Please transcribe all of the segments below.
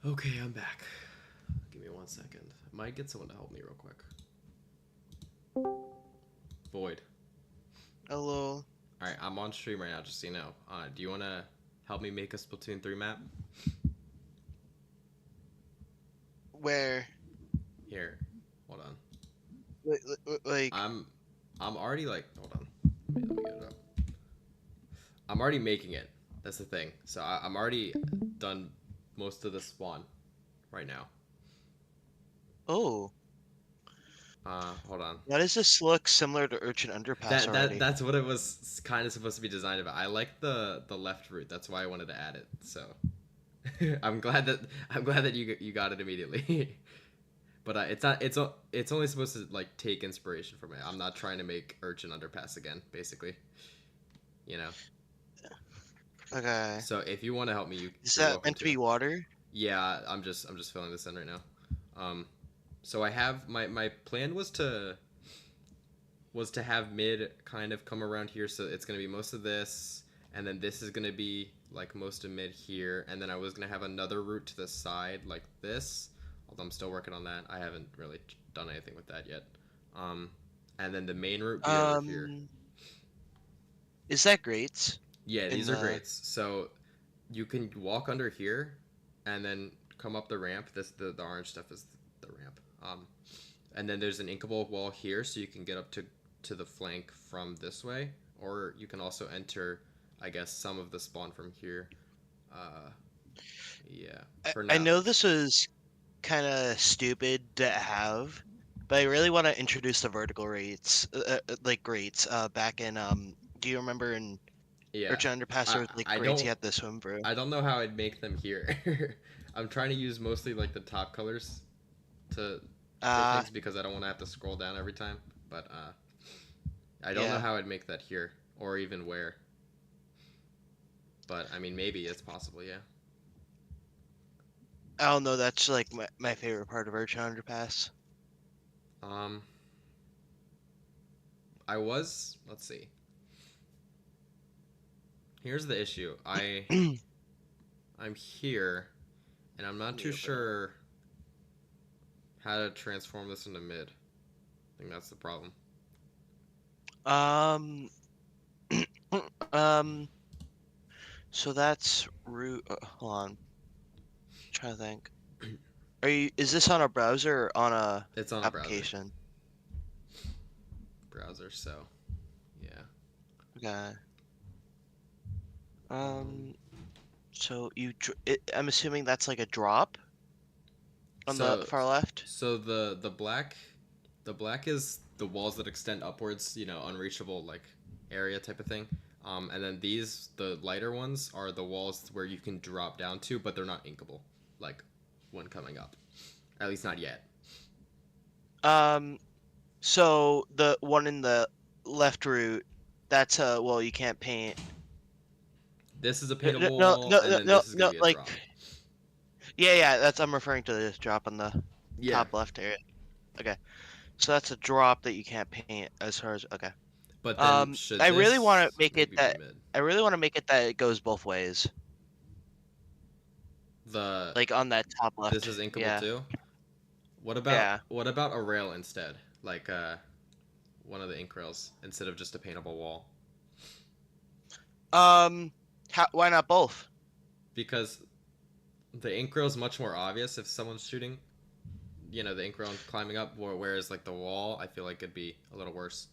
Okay, I'm back. Give me 1 second. I might get someone to help me real quick. Void. Hello. Alright, I'm on stream right now, just so you know. Do you want to help me make a Splatoon 3 map? Where? Here. Hold on. Like, I'm already like, hold on. Let me get it up. I'm already making it. That's the thing. So I'm already done most of the spawn right now. oh, Hold on. why does this look similar to Urchin Underpass already? That's what it was kind of supposed to be designed about. I like the left route. That's why I wanted to add it. So I'm glad that you got it immediately. But it's not it's only supposed to like take inspiration from it. I'm not trying to make Urchin Underpass again, basically. You know. Okay. So if you want to help me, Is you're that welcome meant to to. be water? Yeah, I'm just filling this in right now. So I have my plan was to have mid kind of come around here, so it's gonna be most of this, and then this is gonna be like most of mid here, and then I was gonna have another route to the side like this. Although I'm still working on that. I haven't really done anything with that yet. Um, and then the main route be over here. Um, is that grates Yeah, in these are the? greats. So you can walk under here, and then come up the ramp. This the orange stuff is the ramp. And then there's an inkable wall here, so you can get up to the flank from this way, or you can also enter, I guess, some of the spawn from here. Uh, yeah, for I now. know this was kind of stupid to have, but I really want to introduce the vertical rates, like grates. Back in do you remember in Yeah, Urchin Underpass I there was like I grates don't you had to swim through? I don't know how I'd make them here. I'm trying to use mostly like the top colors to for Uh, things because I don't want to have to scroll down every time. But I don't know yeah. how I'd make that here or even where. But I mean, maybe it's possible. Yeah. I don't know. That's like my favorite part of Urchin Underpass. Um, I was. Let's see. Here's the issue. I'm here, and I'm not Let me too open it. sure how to transform this into mid. I think that's the problem. Um, um, so that's root. Hold on, trying to think. Are you? Is this on a browser or on a It's on a browser. application? Browser. So yeah. Okay. Um, Um, so I'm assuming that's like a drop on the so far left. so the black is the walls that extend upwards. Unreachable like area type of thing. And then the lighter ones, are the walls where you can drop down to, but they're not inkable, like when coming up. At least not yet. Um, so the one in the left root, that's well, you can't paint. This is a No, paintable no, wall, no, and no, then no, this is gonna no, be a like, drop. yeah, yeah, that's I'm referring to this drop on the Yeah, top left area. Okay. So that's a drop that you can't paint as far as okay. but then I should really want to this make it maybe be that mid? I really want to make it that it goes both ways. The Like on that top This left. is inkable Yeah. too. Yeah. What about a rail instead? Like one of the ink rails instead of just a paintable wall. Um why not both? Because the ink rail is much more obvious if someone's shooting. The ink rail and climbing up, whereas like the wall, I feel like it'd be a little worse.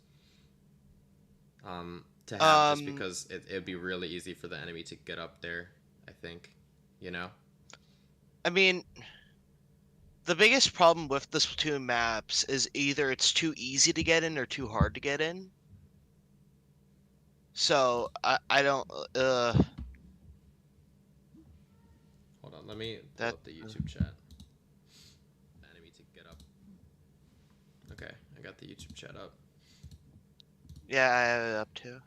To have, just Um because it'd be really easy for the enemy to get up there. I think, you know. I mean, the biggest problem with the Splatoon maps is either it's too easy to get in or too hard to get in. So I don't Hold on, let me pull that up the YouTube chat. The enemy to get up. Okay, I got the YouTube chat up. yeah, I have it up too.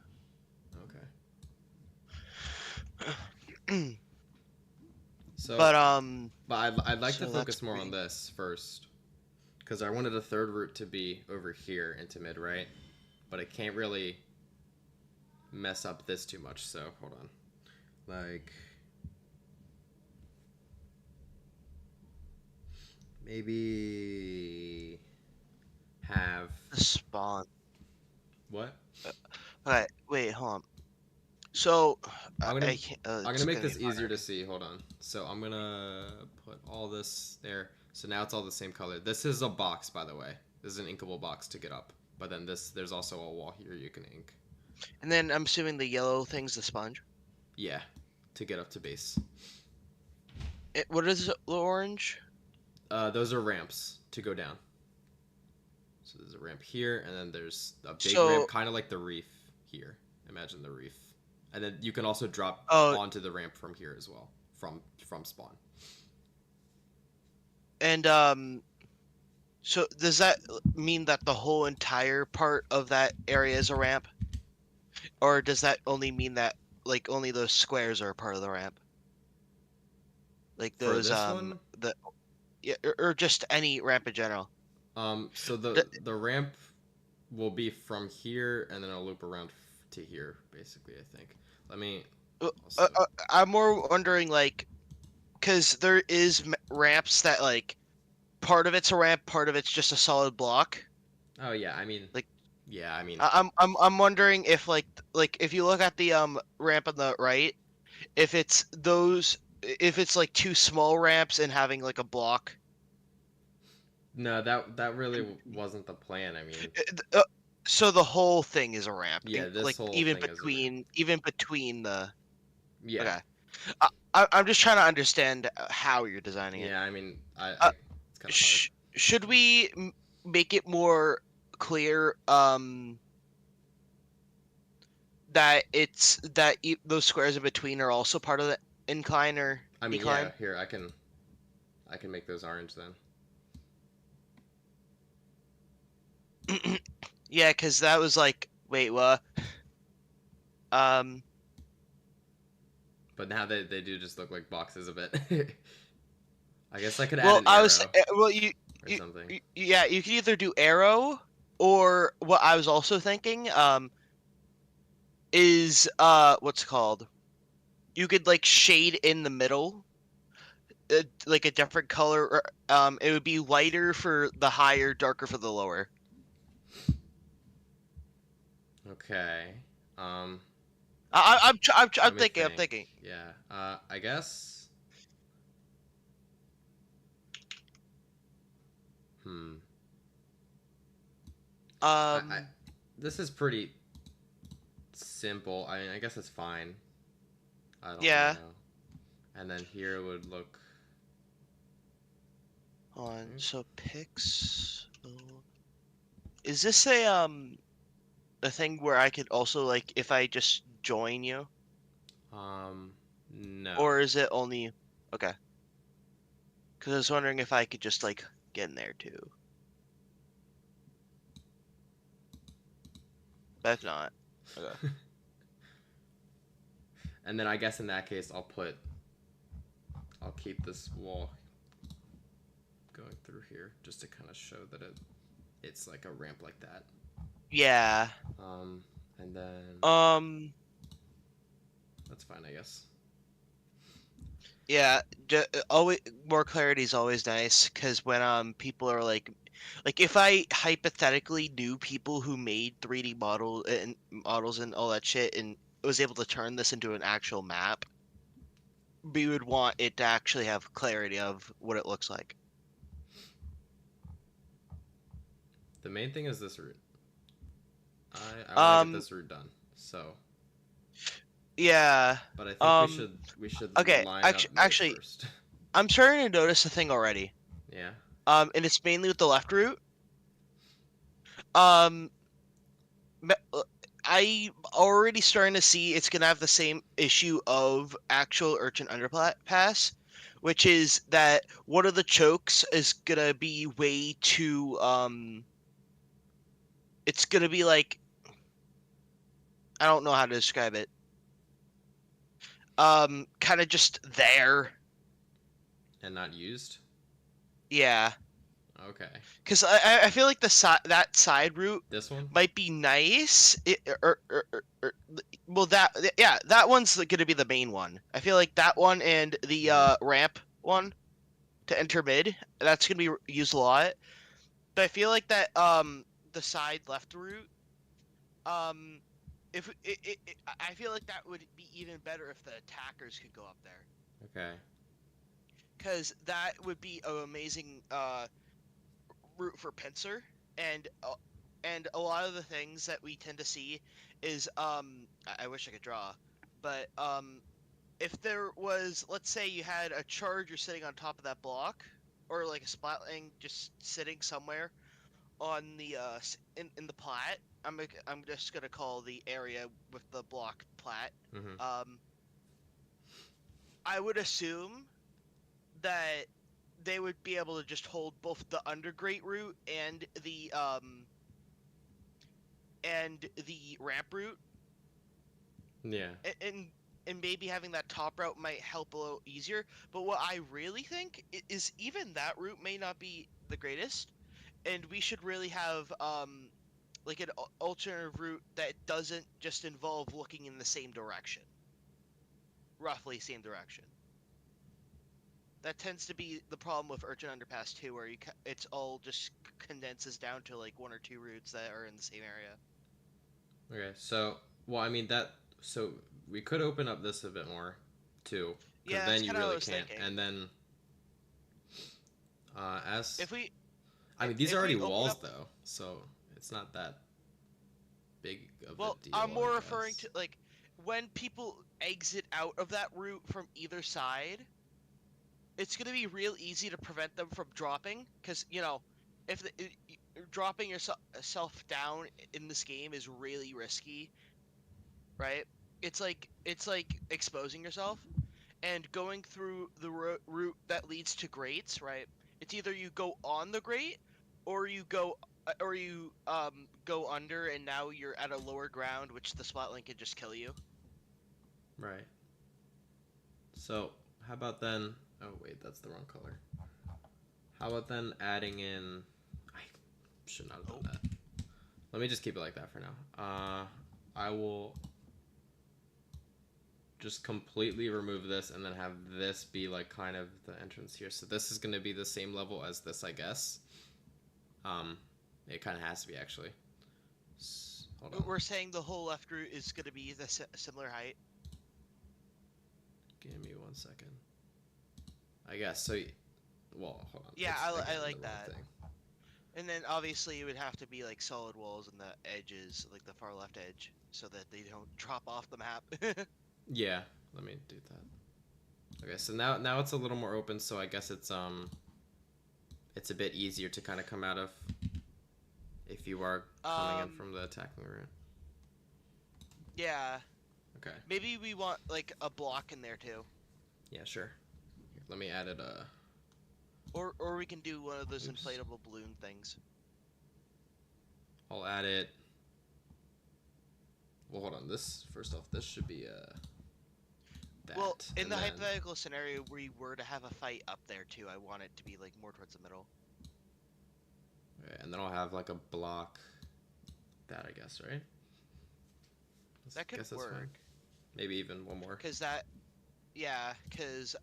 So, But I'd like to so that's focus more on three. this first, because I wanted a third route to be over here into mid, right? But it can't really mess up this too much. So hold on, like maybe have The spawn. what? Okay, wait, hold on. So I'm gonna I can't. I'm It's gonna make gonna be this easier harder. to see. Hold on. So I'm gonna put all this there. So now it's all the same color. This is a box, by the way. This is an inkable box to get up. But then there's also a wall here you can ink. And then I'm assuming the yellow thing's the sponge. Yeah, to get up to base. What is the orange? Those are ramps to go down. So there's a ramp here, and then there's a big So ramp, kind of like the reef here. Imagine the reef, and then you can also drop oh, onto the ramp from here as well, from spawn. and so does that mean that the whole entire part of that area is a ramp, or does that only mean that like only those squares are a part of the ramp? Like For those this one, the yeah, or just any ramp in general. so D- the ramp will be from here, and then I'll loop around to here, basically. I think. Let me also. I'm more wondering like because there is ramps that like part of it's a ramp, part of it's just a solid block. Oh yeah, I mean, Like yeah, I mean, I'm wondering if like if you look at the ramp on the right, if it's like two small ramps and having like a block. no, that really wasn't the plan. I mean, Uh, so the whole thing is a ramp, yeah, this like whole thing is a ramp. even between the. Yeah, Okay, I'm just trying to understand how you're designing it. yeah, I mean, Uh, it's kind of hard. should we make it more clear that those squares in between are also part of the incline or I mean, yeah, decline? here I can make those orange then. Yeah, because that was like, wait, what? Um, But now they do just look like boxes a bit. I guess I could add well, an arrow well, or something. yeah, you could either do arrow or what I was also thinking, is what's it called? You could like shade in the middle, like a different color. It would be lighter for the higher, darker for the lower. Okay. Um, I'm Let me thinking. I'm think. thinking. Yeah. I guess. Hmm. I Um, this is pretty simple. I mean, I guess it's fine. I don't really yeah. know. And then here would look. On Hmm, so pix. Is this a thing where I could also like if I just join you, no. or is it only okay? Because I was wondering if I could just like get in there too. But if not, okay. And then I guess in that case I'll keep this wall going through here just to kind of show that it's like a ramp like that. Yeah. Um, and then Um. that's fine, I guess. Yeah. Always more clarity is always nice because when people are like if I hypothetically knew people who made 3D models and all that shit and was able to turn this into an actual map, we would want it to actually have clarity of what it looks like. The main thing is this route. I want to get Um, this route done. So, yeah. but I think Um, we should okay. line up mode Actually, first. I'm starting to notice a thing already. Yeah. And it's mainly with the left route. Um, I already starting to see it's gonna have the same issue of actual Urchin Underpass, which is that one of the chokes is gonna be way too it's gonna be like I don't know how to describe it. Kind of just there. And not used. Yeah, Okay. because I feel like that side route This one. might be nice. Well, that one's gonna be the main one. I feel like that one and the ramp one to enter mid. That's gonna be used a lot. But I feel like that the side left route, um if I feel like that would be even better if the attackers could go up there, Okay. because that would be an amazing route for pincer. And a lot of the things that we tend to see is I wish I could draw, but if there was, let's say you had a charger sitting on top of that block, or like a splatling just sitting somewhere on the in the plat. I'm just gonna call the area with the block plat. Mm-hmm. Um, I would assume that they would be able to just hold both the undergrate route and the ramp route, Yeah. and maybe having that top route might help a little easier. But what I really think is even that route may not be the greatest, and we should really have like an alternative route that doesn't just involve looking in the same direction, roughly same direction. That tends to be the problem with Urchin Underpass too, where it's all just condenses down to like one or two routes that are in the same area. Okay. So, well, I mean that. So we could open up this a bit more, too, because Yeah, then that's you kind of what I really was can't. thinking. And then, as If we I mean, these are if already we open walls up, though, so it's not that big of a well, I'm deal, more I referring guess. to like when people exit out of that route from either side, it's going to be real easy to prevent them from dropping, because if dropping yourself down in this game is really risky, right? It's like exposing yourself and going through the route that leads to grates, right? It's either you go on the grate, or you go under, and now you're at a lower ground, which the spot link can just kill you. Right. So how about then? Oh wait, that's the wrong color. How about then adding in? I should not have Oh, done that. Let me just keep it like that for now. I will just completely remove this and then have this be like kind of the entrance here. So this is going to be the same level as this, I guess. Um, it kind of has to be actually. Hold on. we're saying the whole left route is going to be the similar height. Give me 1 second. I guess so. Well, hold on. Yeah, It's, I again, like the wrong that. thing. And then obviously it would have to be like solid walls on the edges, like the far left edge, so that they don't drop off the map. Yeah, let me do that. Okay, so now it's a little more open, so I guess it's a bit easier to kind of come out of if you are coming in from the attacking route. Yeah, Okay. maybe we want like a block in there too, Yeah, sure. Here, let me add it. or we can do one of those Oops. inflatable balloon things. I'll add it. Well, hold on. This first off, this should be that. Well, in and the then, hypothetical scenario where we were to have a fight up there too, I want it to be like more towards the middle. okay, and then I'll have like a block. That I guess, right? That could Guess that's work. fine. Maybe even one more. Yeah, because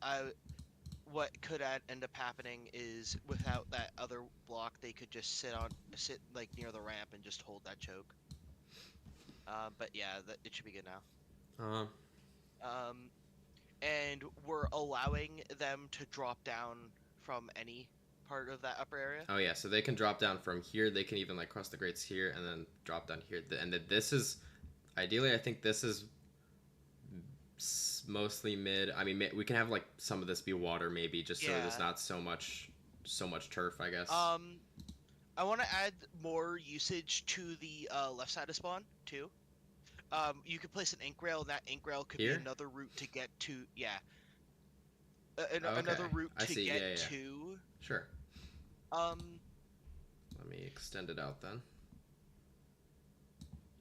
what could end up happening is without that other block, they could just sit like near the ramp and just hold that choke. But yeah, it should be good now. Um. And we're allowing them to drop down from any part of that upper area. Oh yeah, so they can drop down from here. They can even like cross the grates here and then drop down here. And then this is, ideally, I think this is mostly mid. I mean, we can have like some of this be water maybe, just so there's not so much turf, I guess. I want to add more usage to the left side of spawn too. You could place an ink rail, and that ink rail could Here? be another route to get to. Yeah. Okay, Another route I to see. get Yeah. to. Sure. Um. Let me extend it out then.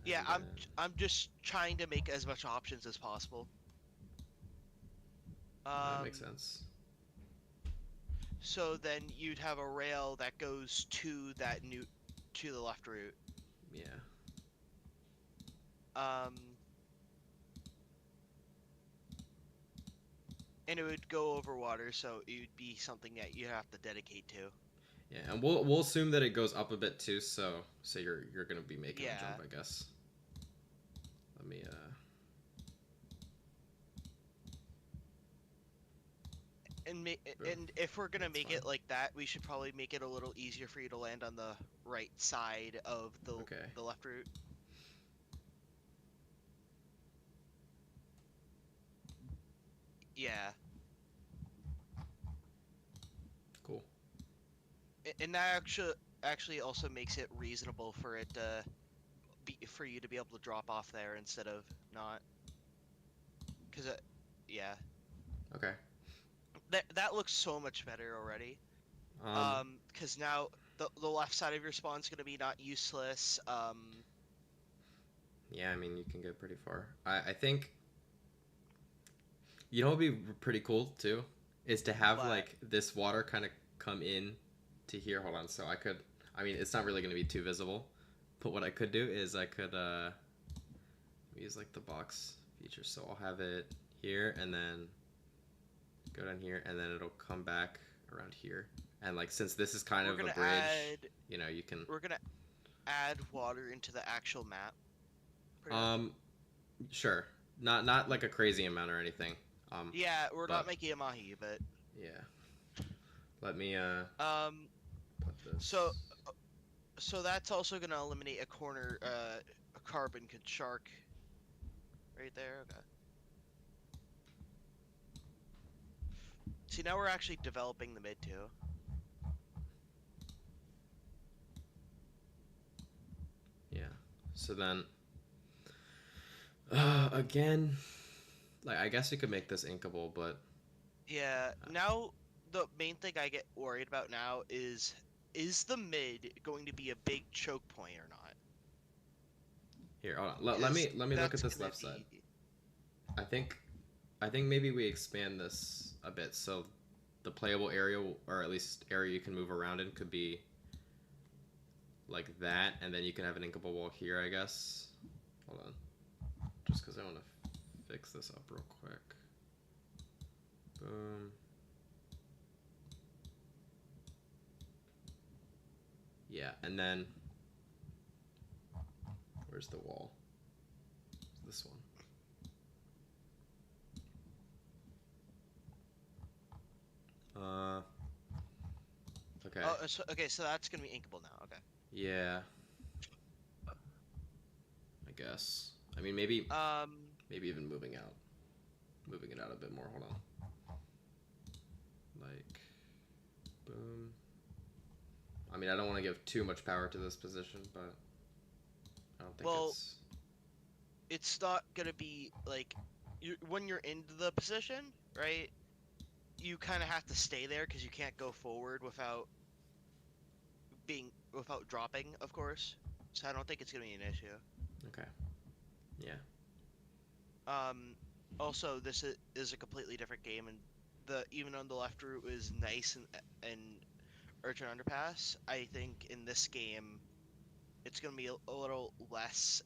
Yeah, And I'm just trying to make as much options as possible. that makes sense. So then you'd have a rail that goes to to the left route. Yeah. and it would go over water, so it would be something that you have to dedicate to. Yeah, and we'll assume that it goes up a bit too. So you're gonna be making a Yeah, jump, I guess. Let me and boom. and if we're gonna That's make fine. it like that, we should probably make it a little easier for you to land on the right side of Okay. the left route. Yeah, Cool. and that actually also makes it reasonable for it to for you to be able to drop off there instead of not. Cause yeah, Okay. that looks so much better already. Um. Cause now the left side of your spawn's gonna be not useless. Yeah, I mean you can get pretty far. I think you know what would be pretty cool too is to have But like this water kind of come in to here. Hold on. So I could. I mean, it's not really gonna be too visible, but what I could do is I could use like the box feature. So I'll have it here and then go down here and then it'll come back around here. And like since this is kind we're of a gonna bridge, add you know, you can we're gonna add water into the actual map, pretty much. um sure. Not like a crazy amount or anything. Yeah, we're not But making a mahi, but yeah. Let me um, put so this. so that's also gonna eliminate a corner, a carbon shark right there. Okay. See, now we're actually developing the mid too. Yeah. So then again, like I guess you could make this inkable, but Yeah. uh, Now the main thing I get worried about now is the mid going to be a big choke point or not? here, hold on. Because Let me look at that's this gonna left side. be. I think I think maybe we expand this a bit so the playable area or at least area you can move around in could be like that and then you can have an inkable wall here, I guess. Hold on. Just cuz I want to fix this up real quick. Boom. Yeah, and then where's the wall? This one. Uh, okay. Oh, so, okay. So that's gonna be inkable now. Okay. Yeah, I guess. I mean, Um. maybe even moving it out a bit more. Hold on. Like, boom. I mean, I don't want to give too much power to this position, but I don't think Well, it's. it's not gonna be like when you're into the position, right? You kind of have to stay there because you can't go forward without dropping, of course. So I don't think it's gonna be an issue. Okay. Yeah. Um, Also, is a completely different game, and the even on the left route is nice and Urchin Underpass. I think in this game, it's gonna be a little less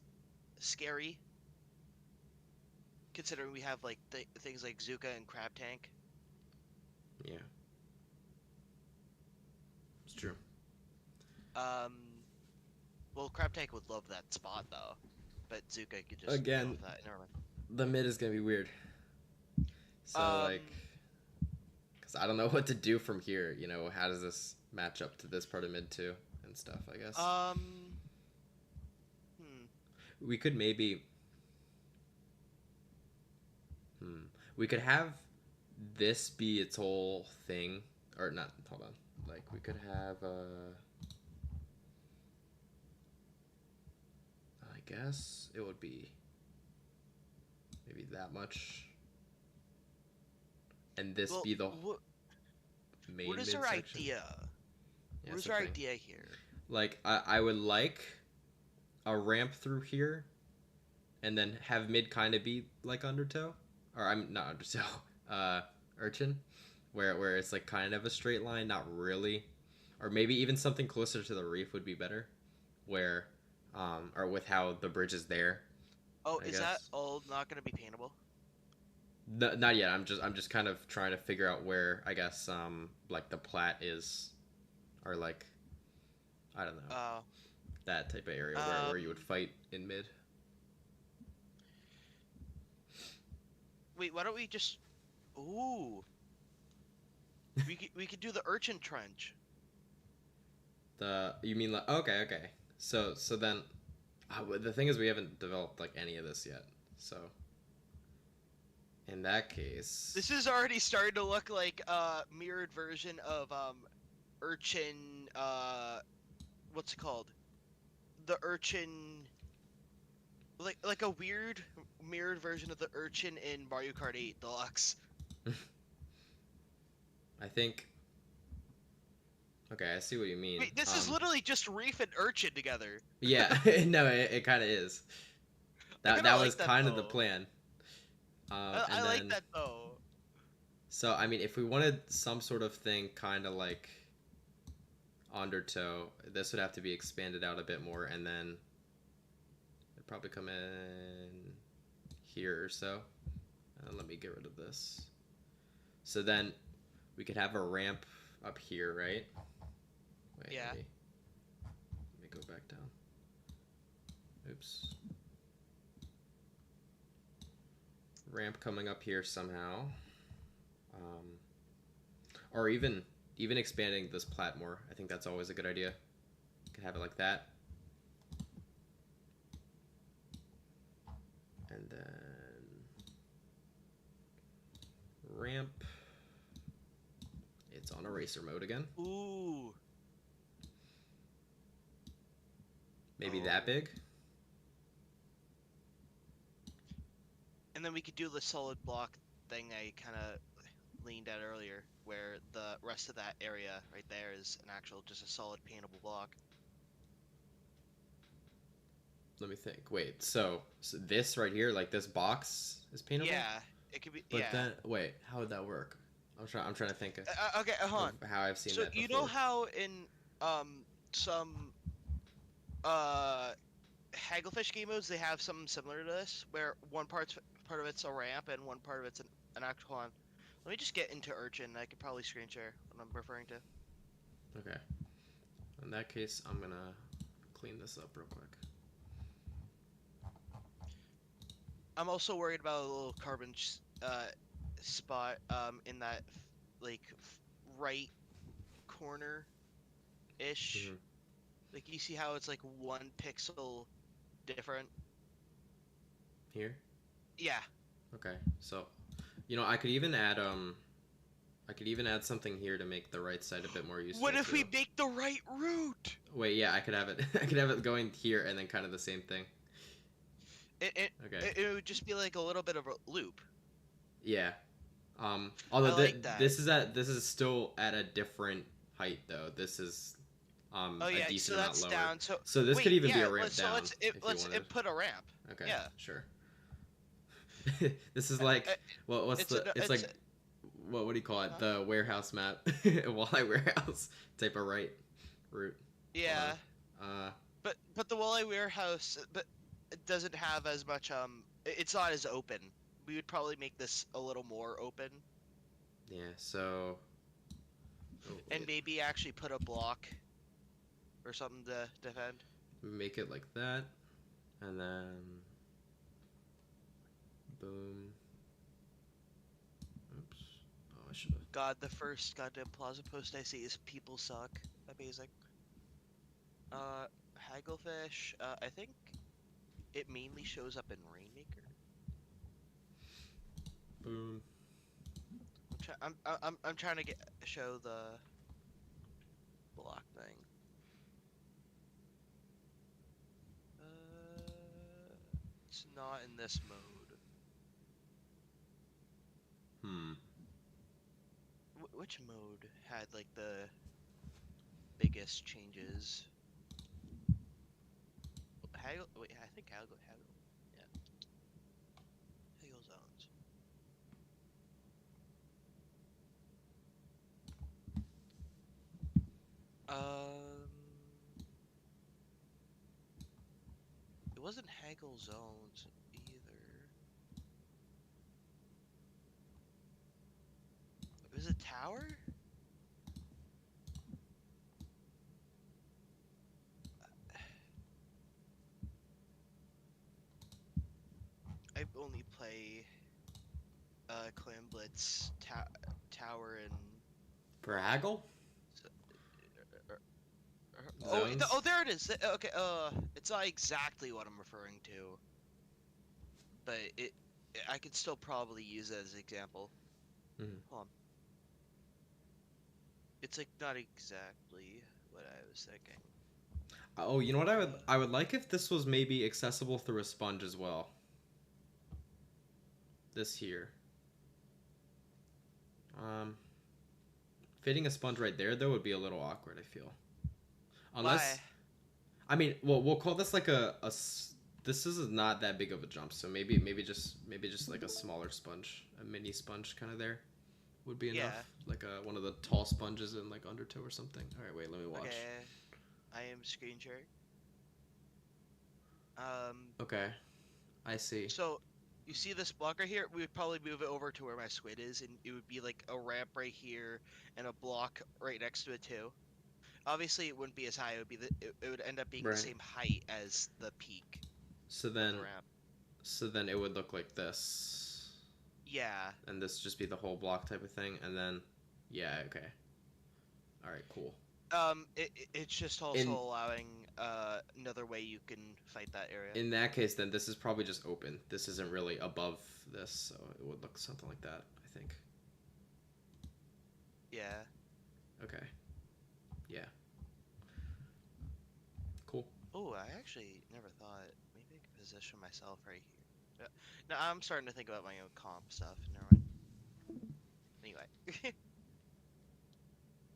scary, considering we have like things like Zuka and Crab Tank. Yeah. It's true. Um, well, Crab Tank would love that spot though, but Zuka could just deal Again, with that. Never mind. the mid is gonna be weird. So like, Um, cause I don't know what to do from here. You know, how does this match up to this part of mid too and stuff? I guess um, hmm. we could maybe. Hmm. We could have this be its whole thing, or not? Hold on. Like we could have. I guess it would be maybe that much, and this Well, be the what main is mid our section. idea? Yeah, What that's is the our thing. idea here? Like I would like a ramp through here, and then have mid kind of be like Undertow, or I'm not Undertow, uh, Urchin, where it's like kind of a straight line, not really, or maybe even something closer to the reef would be better, where, or with how the bridge is there, Oh, I is that guess. all not going to be paintable? Not yet. I'm just kind of trying to figure out where I guess like the plat is, or like I don't know, Uh, that type of area where you would um, fight in mid. wait, why don't we just? Ooh, we could do the urchin trench. The you mean like okay. So then the thing is we haven't developed like any of this yet. So in that case, This is already starting to look like a mirrored version of urchin. What's it called? The urchin, like a weird mirrored version of the urchin in Mario Kart 8 Deluxe. I think okay, I see what you mean. Wait, this is literally just Reef and Urchin together. Yeah, no, it kind of is. I kind of That was like that kind of the though. plan. I And like then that though. so I mean, if we wanted some sort of thing, kind of like Undertow, this would have to be expanded out a bit more, and then it'd probably come in here or so. And let me get rid of this. So then we could have a ramp up here, right? Wait, Yeah. let me go back down. Oops. Ramp coming up here somehow. Um, or even expanding this plat more. I think that's always a good idea. Could have it like that. And then ramp. It's on eraser mode again. Ooh. Maybe that Oh. big. And then we could do the solid block thing I kind of leaned at earlier, where the rest of that area right there is an actual just a solid paintable block. Let me think. Wait, so this right here, like this box is paintable? Yeah, it could be. But Yeah. then wait, how would that work? I'm trying to think Okay, hold of on. how I've seen So that you know before. how in some uh Hagglefish game modes they have something similar to this, where part of it's a ramp and one part of it's an actual one. Let me just get into Urchin. I could probably screen share what I'm referring to. Okay. In that case, I'm gonna clean this up real quick. I'm also worried about a little carbon spot in that like right corner ish. Hmm. Like you see how it's like 1 pixel different. Here. Yeah. Okay. So, I could even add something here to make the right side a bit more What useful if we too. make the right route? Wait, yeah, I could have it. I could have it going here and then kind of the same thing. It, it Okay. it would just be like a little bit of a loop. Yeah. Although I like that. this is still at a different height though. This is Oh a yeah, so decent amount that's lower. down. So So this could wait, even be yeah. a ramp So down if you let's wanted. input a ramp. Okay, Yeah. sure. This is Uh, uh, like what's It's a it's it's like what do you call it? huh? The warehouse map, Walleye warehouse type of route. Hold on. Yeah, Uh, but the Wally warehouse, but it doesn't have as much. It's not as open. We would probably make this a little more open, yeah. So, oh and wait, maybe actually put a block or something to defend. make it like that, and then boom. Oops. Oh, I should have. God, the first goddamn plaza post I see is people suck. Amazing. Uh, Hagglefish. I think it mainly shows up in Rainmaker. Boom. I'm trying to show the block thing. Uh, it's not in this mode. Hmm. Which mode had like the biggest changes? Haggle. Wait, I think Haggle. Yeah, Haggle zones. Um, it wasn't Haggle zones either. There's a tower? I only play Clan Blitz Tower and For haggle zones. oh, there it is. Okay, it's not exactly what I'm referring to, but I could still probably use that as an example. Mhm. Hold on. It's like not exactly what I was thinking. Oh, you know what I would like if this was maybe accessible through a sponge as well. This here. Fitting a sponge right there though would be a little awkward, I feel. Unless Why? I mean, well, we'll call this like this is not that big of a jump, so maybe just like a smaller sponge, a mini sponge kind of there would be Yeah. enough. Like one of the tall sponges in like Undertow or something. All right, wait, let me watch. Okay. I am screen sharing. Okay, I see. So you see this block right here? We would probably move it over to where my squid is, and it would be like a ramp right here and a block right next to it too. Obviously, it wouldn't be as high. It would be it would end up being the Right. same height as the peak So of then, the ramp. so then it would look like this, Yeah. and this just be the whole block type of thing, and then, yeah, okay. All right, cool. It's just also In allowing another way you can fight that area. in that case, then this is probably just open. This isn't really above this, so it would look something like that, I think. Yeah. Okay. Yeah. Cool. Oh, I actually never thought maybe I could position myself right here. No, I'm starting to think about my own comp stuff. Never mind. Anyway.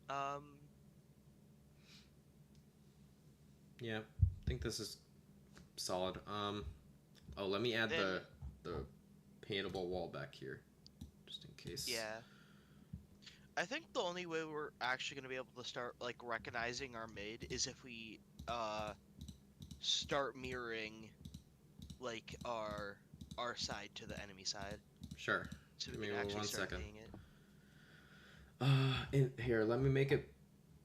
um. Yeah, I think this is solid. Oh, let me add Then the paintable wall back here, just in case. yeah. I think the only way we're actually gonna be able to start like recognizing our mid is if we start mirroring like our side to the enemy side, Sure. so Give we me can actually one start second. seeing it. In here, let me make it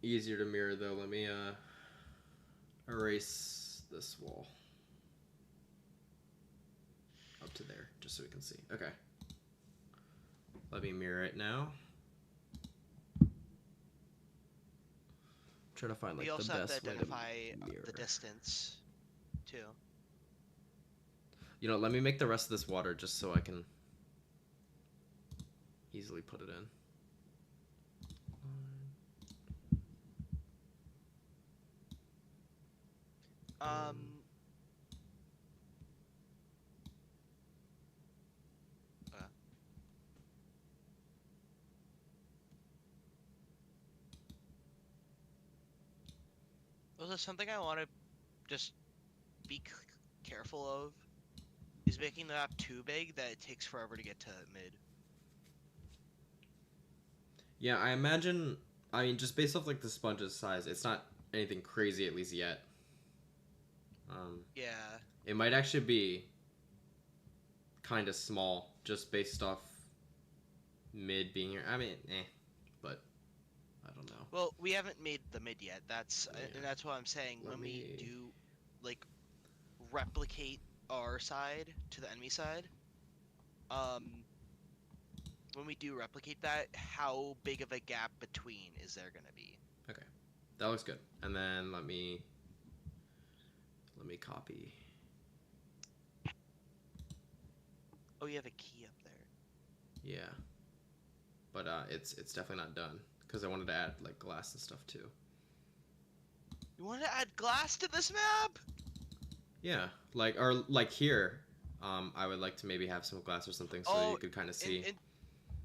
easier to mirror though. Let me erase this wall up to there, just so we can see. Okay. Let me mirror it now. Try to find like We also the have to best way to identify mirror. the distance too. You know, let me make the rest of this water just so I can easily put it in. Um. Also, something I want to just be careful of is making the map too big that it takes forever to get to mid. Yeah, I imagine. I mean, just based off like the sponge's size, it's not anything crazy at least yet. Yeah. It might actually be kind of small, just based off mid being here. I mean, but I don't know. Well, we haven't made the mid yet. That's Yeah. and that's what I'm saying. Let When we me- do like replicate our side to the enemy side, when we do replicate that, how big of a gap between is there gonna be? Okay, that looks good. And then let me copy. Oh, you have a key up there. Yeah, but it's definitely not done because I wanted to add like glass and stuff too. You want to add glass to this map? Yeah, like here, I would like to maybe have some glass or something so that you could kind of see.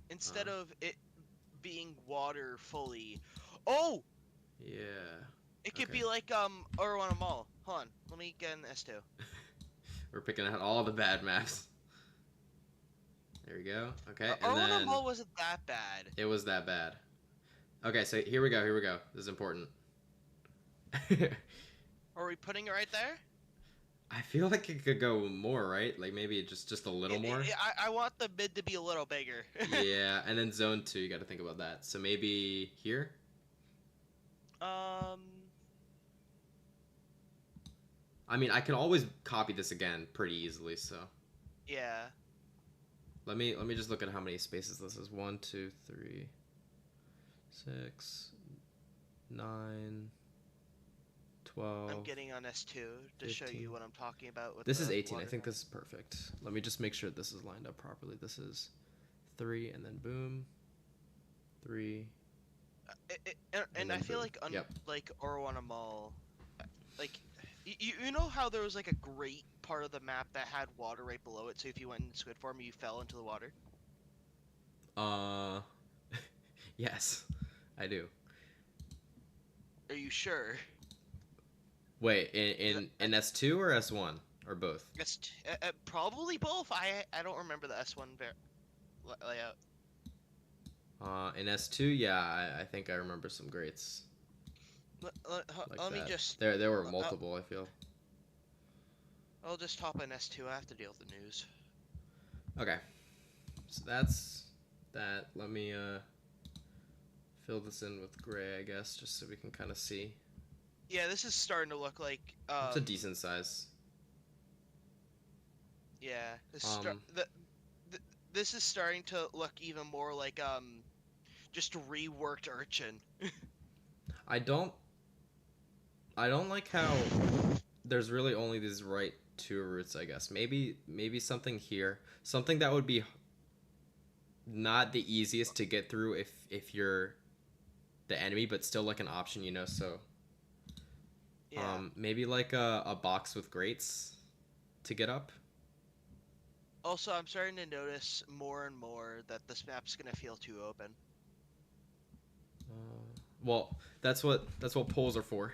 Instead of it being water fully. Oh, Yeah. it could Okay. be like Urwana Mall. Hold on, let me get an S2. We're picking out all the bad maps. There we go. Okay, and Urwana then Mall wasn't that bad. it was that bad. Okay, so here we go. Here we go. This is important. Are we putting it right there? I feel like it could go more, right? Like maybe just a little more. I want the mid to be a little bigger. Yeah, and then zone 2, you got to think about that. So maybe here. um, I mean, I can always copy this again pretty easily. So yeah. let me just look at how many spaces this is. 1, 2, 3, 6, 9, I'm 12, getting on S2 to show 15. you what I'm talking about with This is the 18. I water think gun. this is perfect. Let me just make sure this is lined up properly. This is 3, and then boom. 3, and And I then feel boom. like Yep. like Orwana Mall, like you know how there was like a great part of the map that had water right below it, so if you went in squid form, you fell into the water. Uh, yes, I do. Are you sure? Wait, Is that, in S2 or S1 or both? probably both. I don't remember the S1 layout. In S2, yeah, I think I remember some greats like Let me that. just. There were I'll, multiple, I feel. I'll just hop on S2. I have to deal with the news. Okay, so that's that. Let me fill this in with gray, I guess, just so we can kind of see. Yeah, this is starting to look like It's a decent size. yeah, Um, this is starting to look even more like just reworked Urchin. I don't like how there's really only these right two routes, I guess. Maybe something here, something that would be not the easiest to get through if you're the enemy, but still like an option, you know. So Yeah. maybe like a box with grates to get up. Also, I'm starting to notice more and more that this map's gonna feel too open. Well, that's what poles are for.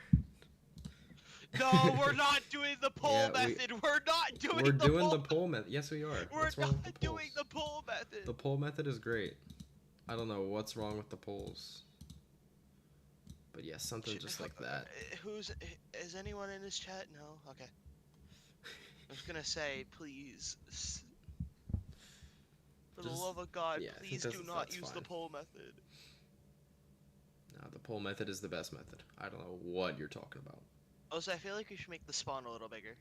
No, we're not doing the Yeah, pull method. We're not doing we're the doing pull. the pole method. Yes, we are. We're What's wrong with the not doing poles? the pull method. The pole method is great. I don't know what's wrong with the poles, but yeah, something just like that. Who's is anyone in this chat? No. Okay. I was gonna say, please, for the Just love of God, yeah, I think please do not that's use the fine. pull method. No, the pole method is the best method. I don't know what you're talking about. Also, I feel like we should make the spawn a little bigger.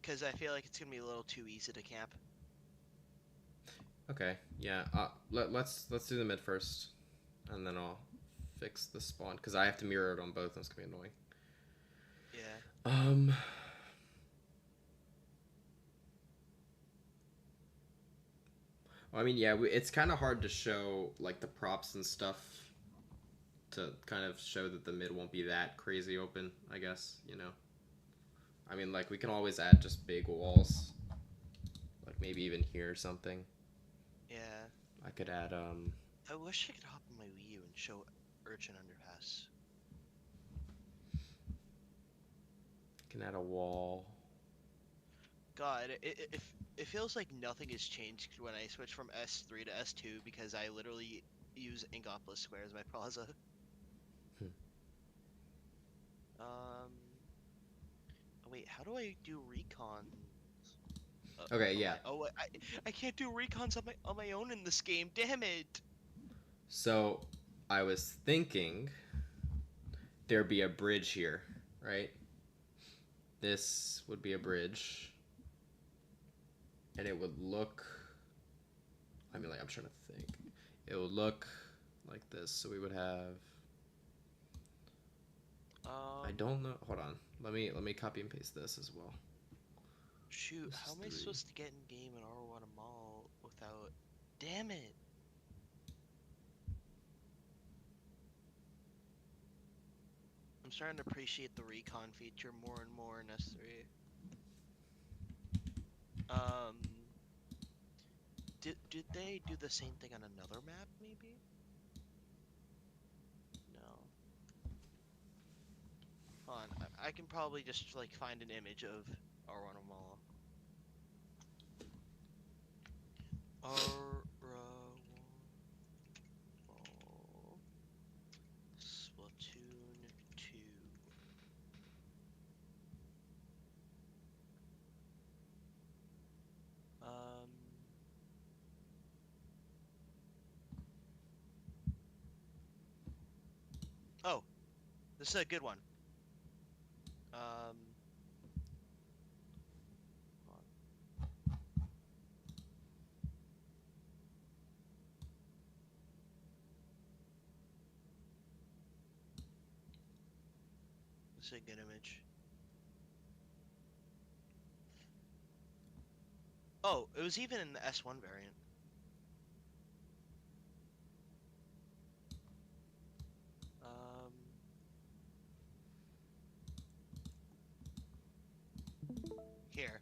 Because I feel like it's gonna be a little too easy to camp. Okay, yeah. Let's do the mid first, and then I'll fix the spawn because I have to mirror it on both. And it's gonna be annoying. Yeah. I mean, yeah, it's kind of hard to show like the props and stuff to kind of show that the mid won't be that crazy open. I guess you know. I mean, like we can always add just big walls, like maybe even here or something. Yeah. I could add I wish I could hop on my Wii U and show Urchin Underpass. can add a wall. God, it feels like nothing has changed when I switch from S3 to S2 because I literally use Ingopolis Square as my plaza. Oh, wait, how do I do recon? Okay, yeah. I can't do recons on my own in this game. Damn it! So I was thinking there'd be a bridge here, right? This would be a bridge. And it would look, I mean, like, I'm trying to think. It would look like this. So we would have, I don't know. Hold on. Let me copy and paste this as well. Shoot, This how is am I 3. supposed to get in game in R1 Mall without? Damn it! I'm starting to appreciate the recon feature more and more in S3. Did they do the same thing on another map, maybe? No. Hold on, I can probably just like find an image of R1 Mall. R1 Mall Splatoon 2. Oh, this is a good one. Um, hold on. This is a good image. Oh, it was even in the S1 variant. Um, here.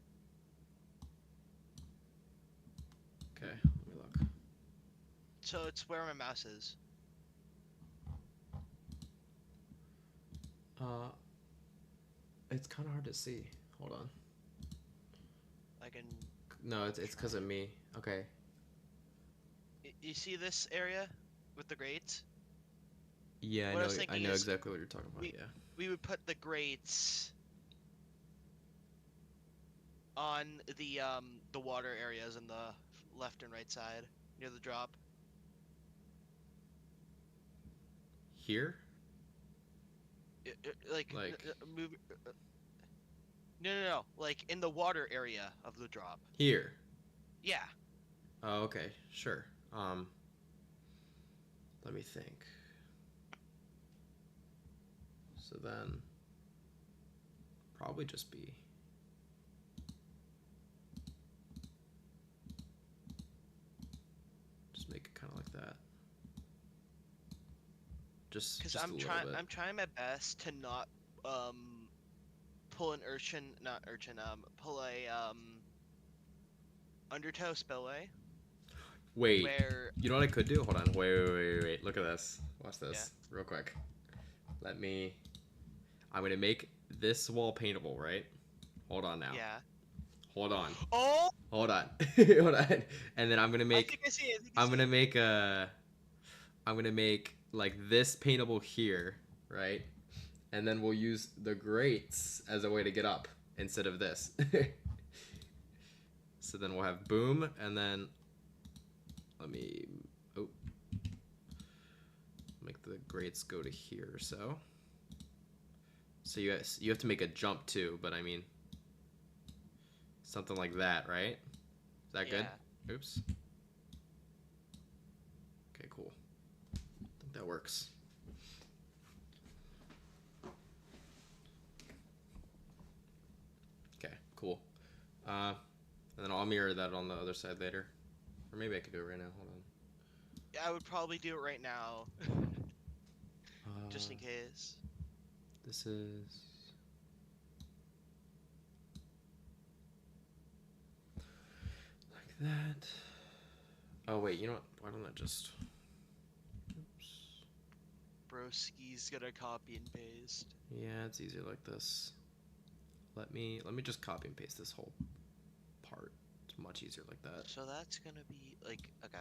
Okay, let me look. So it's where my mouse is. Uh, it's kind of hard to see. Hold on. I can. No, it's because of me. Okay. You see this area with the grates? Yeah, What I was I thinking know is exactly what you're talking about. we Yeah. we would put the grates on the water areas on the left and right side near the drop. Here? Like Like move. No. Like in the water area of the drop. here. Yeah. Oh, okay. Sure. Let me think. So then probably just be just make it kind of like that. Because Just a little bit. I'm trying my best to not pull an urchin, not urchin, pull a undertow spillway Wait. where You know what I could do? Hold on. Wait. Look at this. Watch yeah. this real quick. Let me. I'm gonna make this wall paintable, right? Hold on now. Yeah. Hold on. Oh, Hold on. Hold on. And then I'm gonna I make. think I see it. I think I I'm see gonna it. make a. I'm gonna make like this paintable here, right? And then we'll use the grates as a way to get up instead of this. So then we'll have boom, and then let me make the grates go to here. So you have to make a jump too, but I mean something like that, right? Is that good? Yeah. Oops. Okay, cool. I think that works. Okay, cool. And then I'll mirror that on the other side later. Or maybe I could do it right now. Hold on. Yeah, I would probably do it right now, Uh, just in case. this is like that. Oh wait, you know what? Why don't I just? Oops. Broski's gonna copy and paste. Yeah, it's easier like this. Let me just copy and paste this whole part. It's much easier like that. So that's gonna be like okay.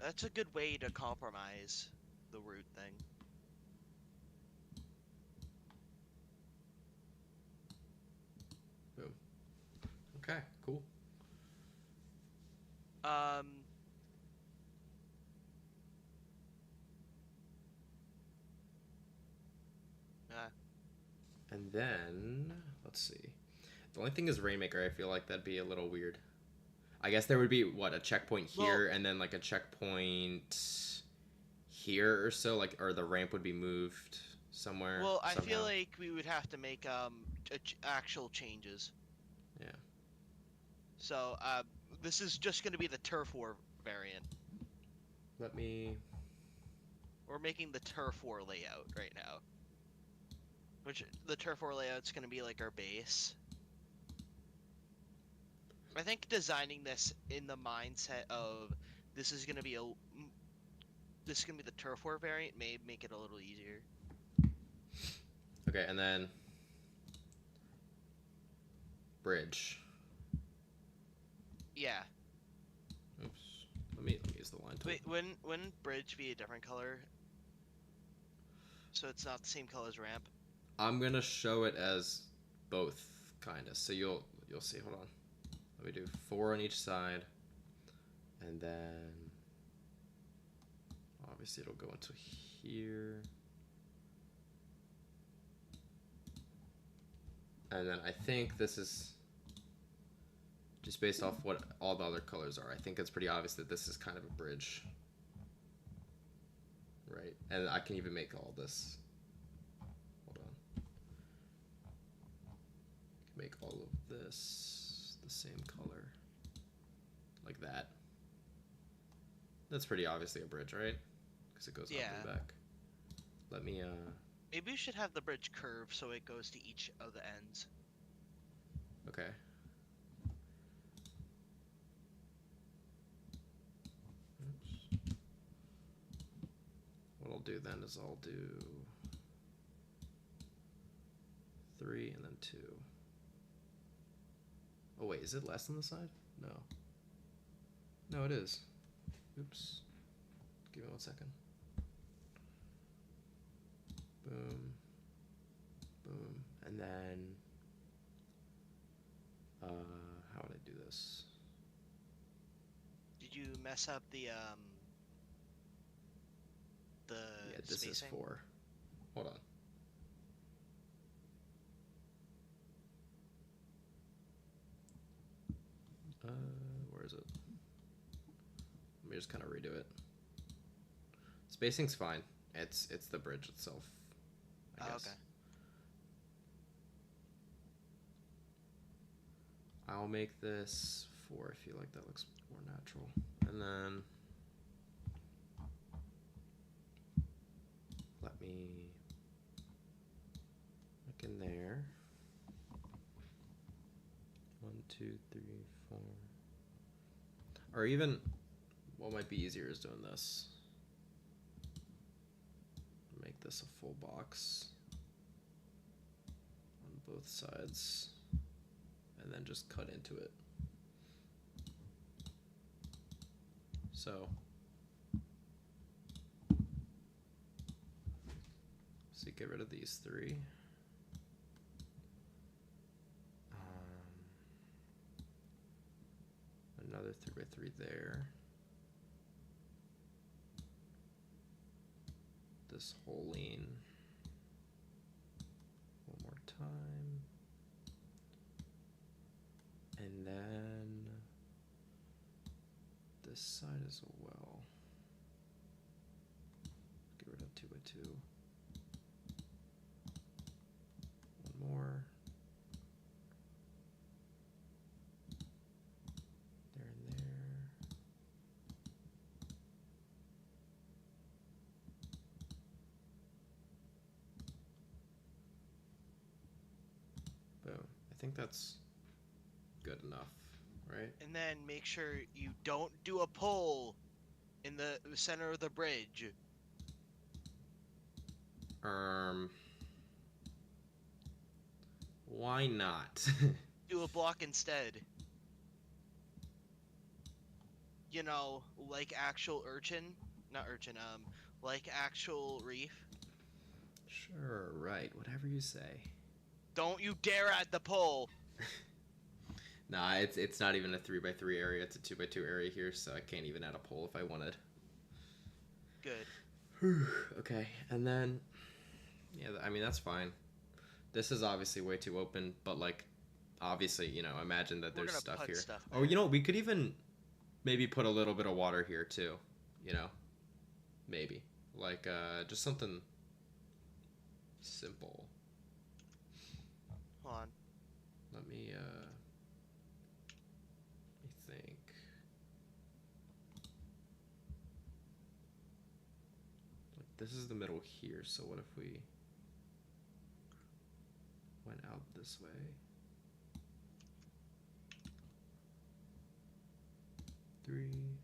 That's a good way to compromise the root thing. Boom. Okay, cool. Um. Uh, And then let's see. The only thing is Rainmaker. I feel like that'd be a little weird. I guess there would be what a checkpoint well, here, and then like a checkpoint here or so, like or the ramp would be moved somewhere well, I feel somehow. like we would have to make actual changes. Yeah. So this is just gonna be the turf war variant. Let me. We're making the turf war layout right now. Which the turf war layout's gonna be like our base. I think designing this in the mindset of this is gonna be this is gonna be the turf war variant may make it a little easier. Okay, and then bridge. Yeah. Oops. Let me use the line tool. Wait, wouldn't bridge be a different color? So it's not the same color as ramp? I'm gonna show it as both, kinda. So you'll see. Hold on. Let me do 4 on each side, and then obviously it'll go into here. And then I think this is just based off what all the other colors are. I think it's pretty obvious that this is kind of a bridge. Right? And I can even make all this. Hold on. Make all of this the same color. Like that. That's pretty obviously a bridge, right? Because it goes up and back. Let me, Maybe you should have the bridge curve so it goes to each of the ends. Okay. Oops. What I'll do then is I'll do 3 and then 2. Oh wait, is it less on the side? No. No, it is. Oops. Give me 1 second. Boom. Boom. And then how would I do this? Did you mess up the Yeah, this spacing? is 4. Hold on. Where is it? Let me just kind of redo it. Spacing's fine. It's the bridge itself, I guess. Okay. I'll make this 4. I feel like that looks more natural. And then let me look in there. 1, 2, 3, 4. Or even what might be easier is doing this. Make this a full box on both sides. And then just cut into it. So get rid of these 3. Another 3x3 there. This whole lean. One more time. And then this side as well. Get rid of 2x2. One more. There and there. Boom. I think that's good enough, right? And then make sure you don't do a pull in the center of the bridge. Why not? Do a block instead. You know, like actual urchin. Not urchin, like actual reef. Sure, right. Whatever you say. Don't you dare add the pull! Nah, it's not even a 3x3 area. It's a 2x2 area here, so I can't even add a pole if I wanted. Good. Okay, and then, yeah, I mean, that's fine. This is obviously way too open, but, like, obviously, you know, imagine that there's stuff here. Oh, you know, we could even maybe put a little bit of water here, too. You know? Maybe. Like, just something simple. Hold on. Let me think. Like, this is the middle here, so what if we went out this way? Three.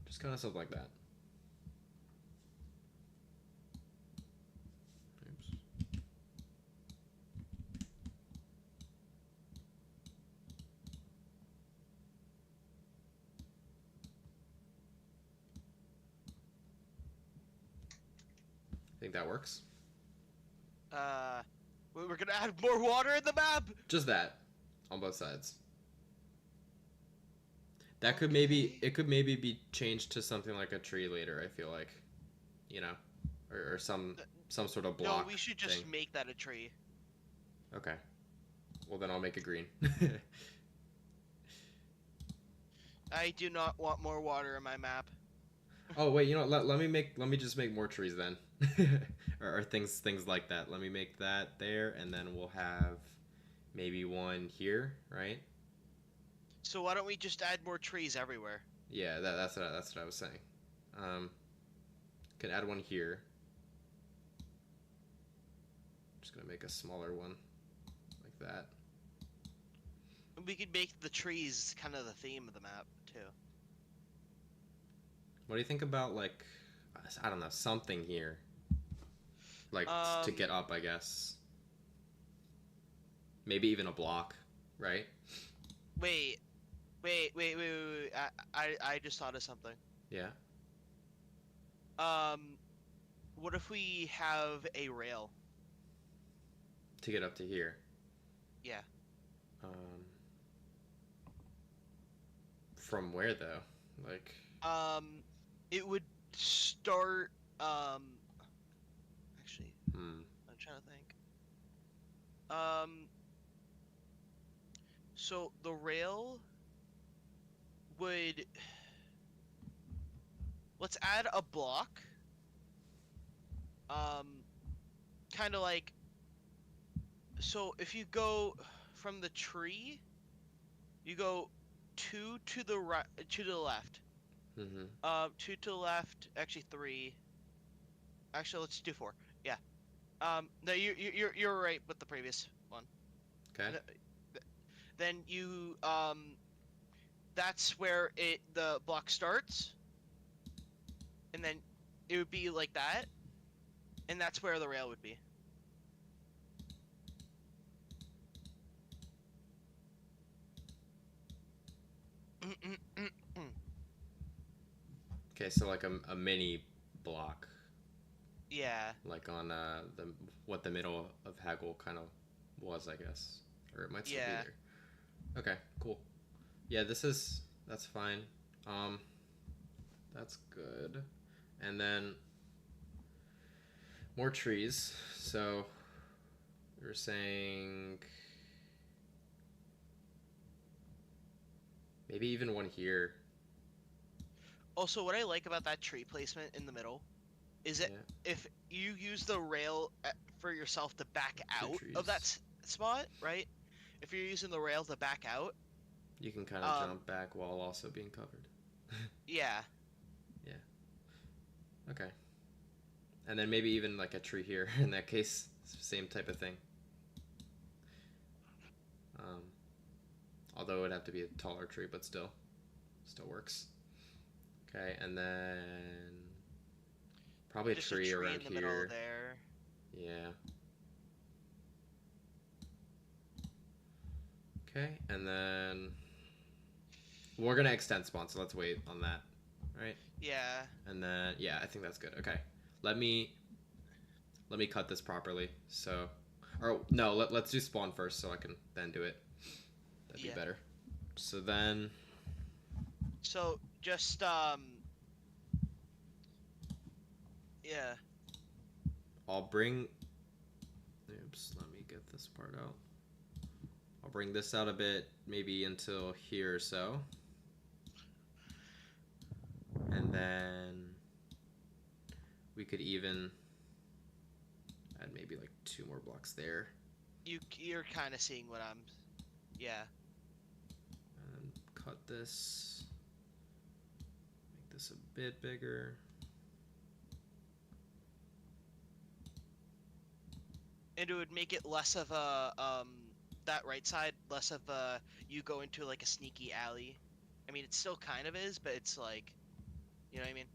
Just kind of stuff like that. Oops. Think that works? We're gonna add more water in the map? Just that. On both sides. That could maybe, it could maybe be changed to something like a tree later, I feel like. You know? or some sort of No, block we should thing. just make that a tree. Okay. Well, then I'll make it green. I do not want more water in my map. Oh wait, you know what? Let me just make more trees then, or things like that. Let me make that there, and then we'll have maybe one here, right? So why don't we just add more trees everywhere? Yeah, that's what I was saying. Um, can add one here. Just gonna make a smaller one, like that. We could make the trees kind of the theme of the map too. What do you think about like, I don't know, something here, like to Um, get up, I guess. Maybe even a block, right? wait, wait. I just thought of something. Yeah. Um, what if we have a rail? To get up to here. Yeah. Um, from where though? Like, Um, it would start. Actually, hmm. I'm trying to think. Um, so the rail would. Let's add a block. Um, kind of like. So if you go from the tree, you go two to the right, two to the left. Mm-hmm. Two to the left. Actually, three. Actually, let's do four. Yeah. No, you're right with the previous one. Okay. Then you that's where the block starts, and then it would be like that, and that's where the rail would be. Okay, so like a mini block, Yeah, like on the what the middle of Haggle kind of was, I guess, or it might still be yeah. there. Okay, cool. Yeah, that's fine. Um, that's good. And then more trees. So you're saying maybe even one here. Also, what I like about that tree placement in the middle is that Yeah, if you use the rail for yourself to back two out of that trees. spot, right? If you're using the rail to back out, You can kind of um, jump back while also being covered. yeah, Yeah. Okay. And then maybe even like a tree here. In that case, same type of thing. Um, although it would have to be a taller tree, but still works. Okay, and then probably a just a tree tree around in the middle here. there. Yeah. Okay, and then we're gonna extend spawn, so let's wait on that. Right? Yeah, And then yeah, I think that's good. Okay. Let me let me cut this properly. So or no, let's do spawn first so I can then do it. That'd be yeah. better. So then So just yeah. I'll bring oops, let me get this part out. I'll bring this out a bit, maybe until here or so. And then we could even add maybe like two more blocks there. You're kind of seeing what I'm. Yeah. And cut this. Make this a bit bigger. And it would make it less of a that right side less of a you go into like a sneaky alley. I mean, it still kind of is, but it's like, you know what I mean?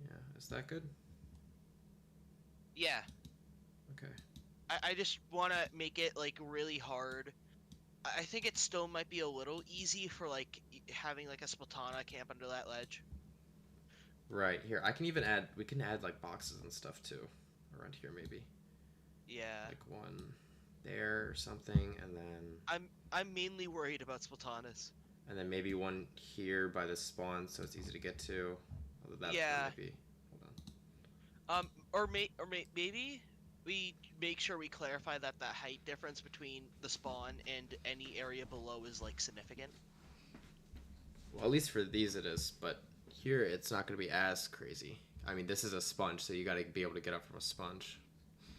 Yeah, is that good? Yeah. Okay. I just want to make it like really hard. I think it still might be a little easy for like having like a Splatana camp under that ledge. Right, here. I can even add, we can add like boxes and stuff too. Around here maybe. Yeah. Like one there or something, and then I'm mainly worried about Splatanas. maybe one here by the spawn so it's easy to get to. Although that Yeah. might be. Hold on. Maybe we make sure we clarify that the height difference between the spawn and any area below is like significant. Well, at least for these it is, but here it's not going to be as crazy. I mean, this is a sponge, so you got to be able to get up from a sponge.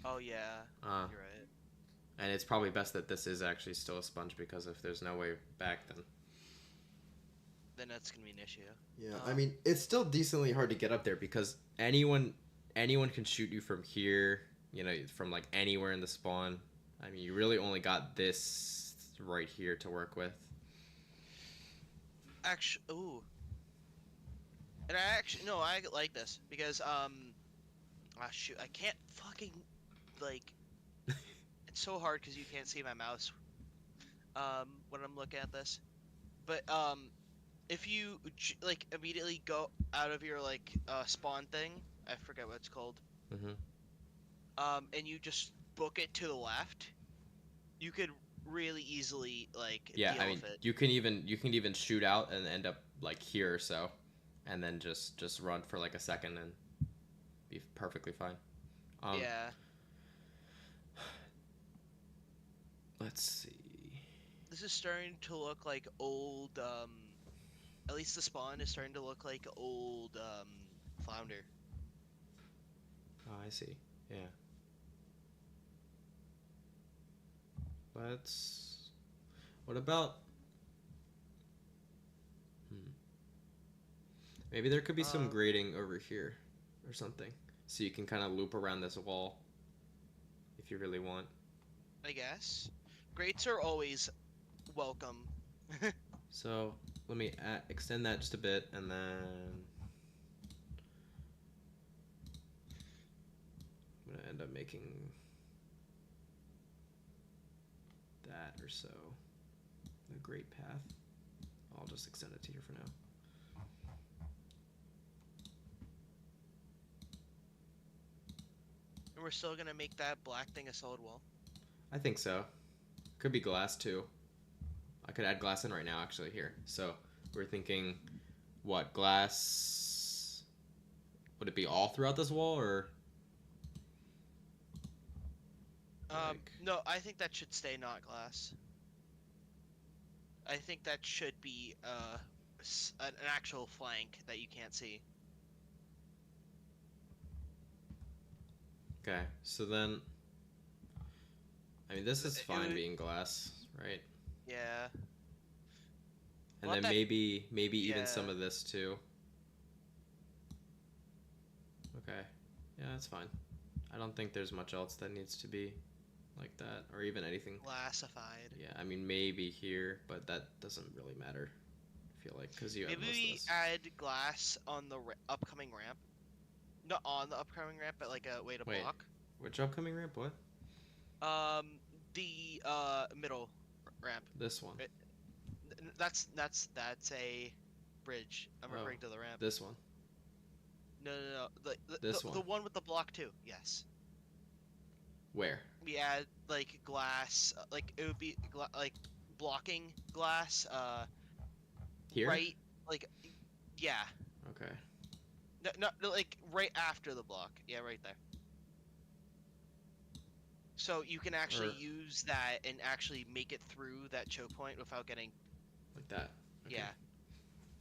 Oh yeah, Uh, you're right. and it's probably best that this is actually still a sponge because if there's no way back, Then that's gonna be an issue. yeah. I mean, it's still decently hard to get up there because anyone can shoot you from here. You know, from like anywhere in the spawn. I mean, you really only got this right here to work with. Actually, ooh, and I like this because shoot, I can't fucking like. It's so hard because you can't see my mouse when I'm looking at this, but if you like immediately go out of your like spawn thing, I forget what it's called, Mm-hmm. and you just book it to the left, you could really easily like Yeah, deal I mean, with it. you can even shoot out and end up like here or so, and then just run for like a second and be perfectly fine. Yeah, Let's see. this is starting to look like old. At least the spawn is starting to look like old Flounder. Oh, I see. Yeah. Let's. What about? Hmm. Maybe there could be some Um, grading over here, or something, so you can kind of loop around this wall, if you really want. I guess grates are always welcome. So let me extend that just a bit, and then I'm gonna end up making that or so a great path. I'll just extend it to here for now. And we're still gonna make that black thing a solid wall. I think so. Could be glass too. I could add glass in right now actually here. So we're thinking what glass would it be all throughout this wall or like No, I think that should stay not glass. I think that should be an actual flank that you can't see. okay. So then I mean this is It fine would- being glass, right? Yeah. And Well, then that- maybe even some yeah. of this too. Okay. Yeah, that's fine. I don't think there's much else that needs to be like that or even anything. Glassified. Yeah, I mean maybe here, but that doesn't really matter. I feel like because you have Maybe most of we this. add glass on the upcoming ramp. Not on the upcoming ramp, but like a way to Wait. block. Which upcoming ramp? What? The middle ramp. This one. That's a bridge. I'm Oh, referring to the ramp. This one. No. This The one. one with the block too. Yes. Where? We add like glass, like it would be like blocking glass. Here? Right. Like, yeah. Okay. No, like right after the block. Yeah, right there. So you can actually Or- use that and actually make it through that choke point without getting. Like that. Okay. Yeah.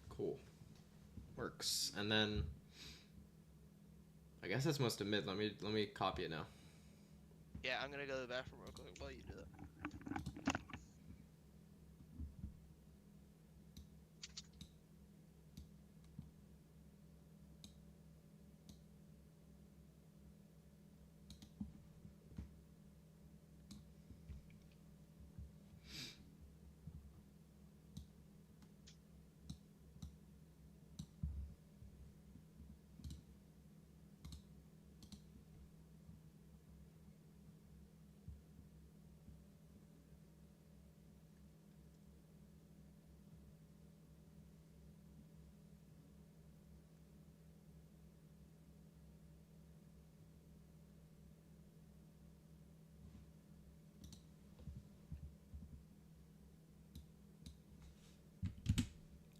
Cool. Works. And then I guess that's most of mid. Let me copy it now. Yeah, I'm gonna go to the bathroom real quick while you do that.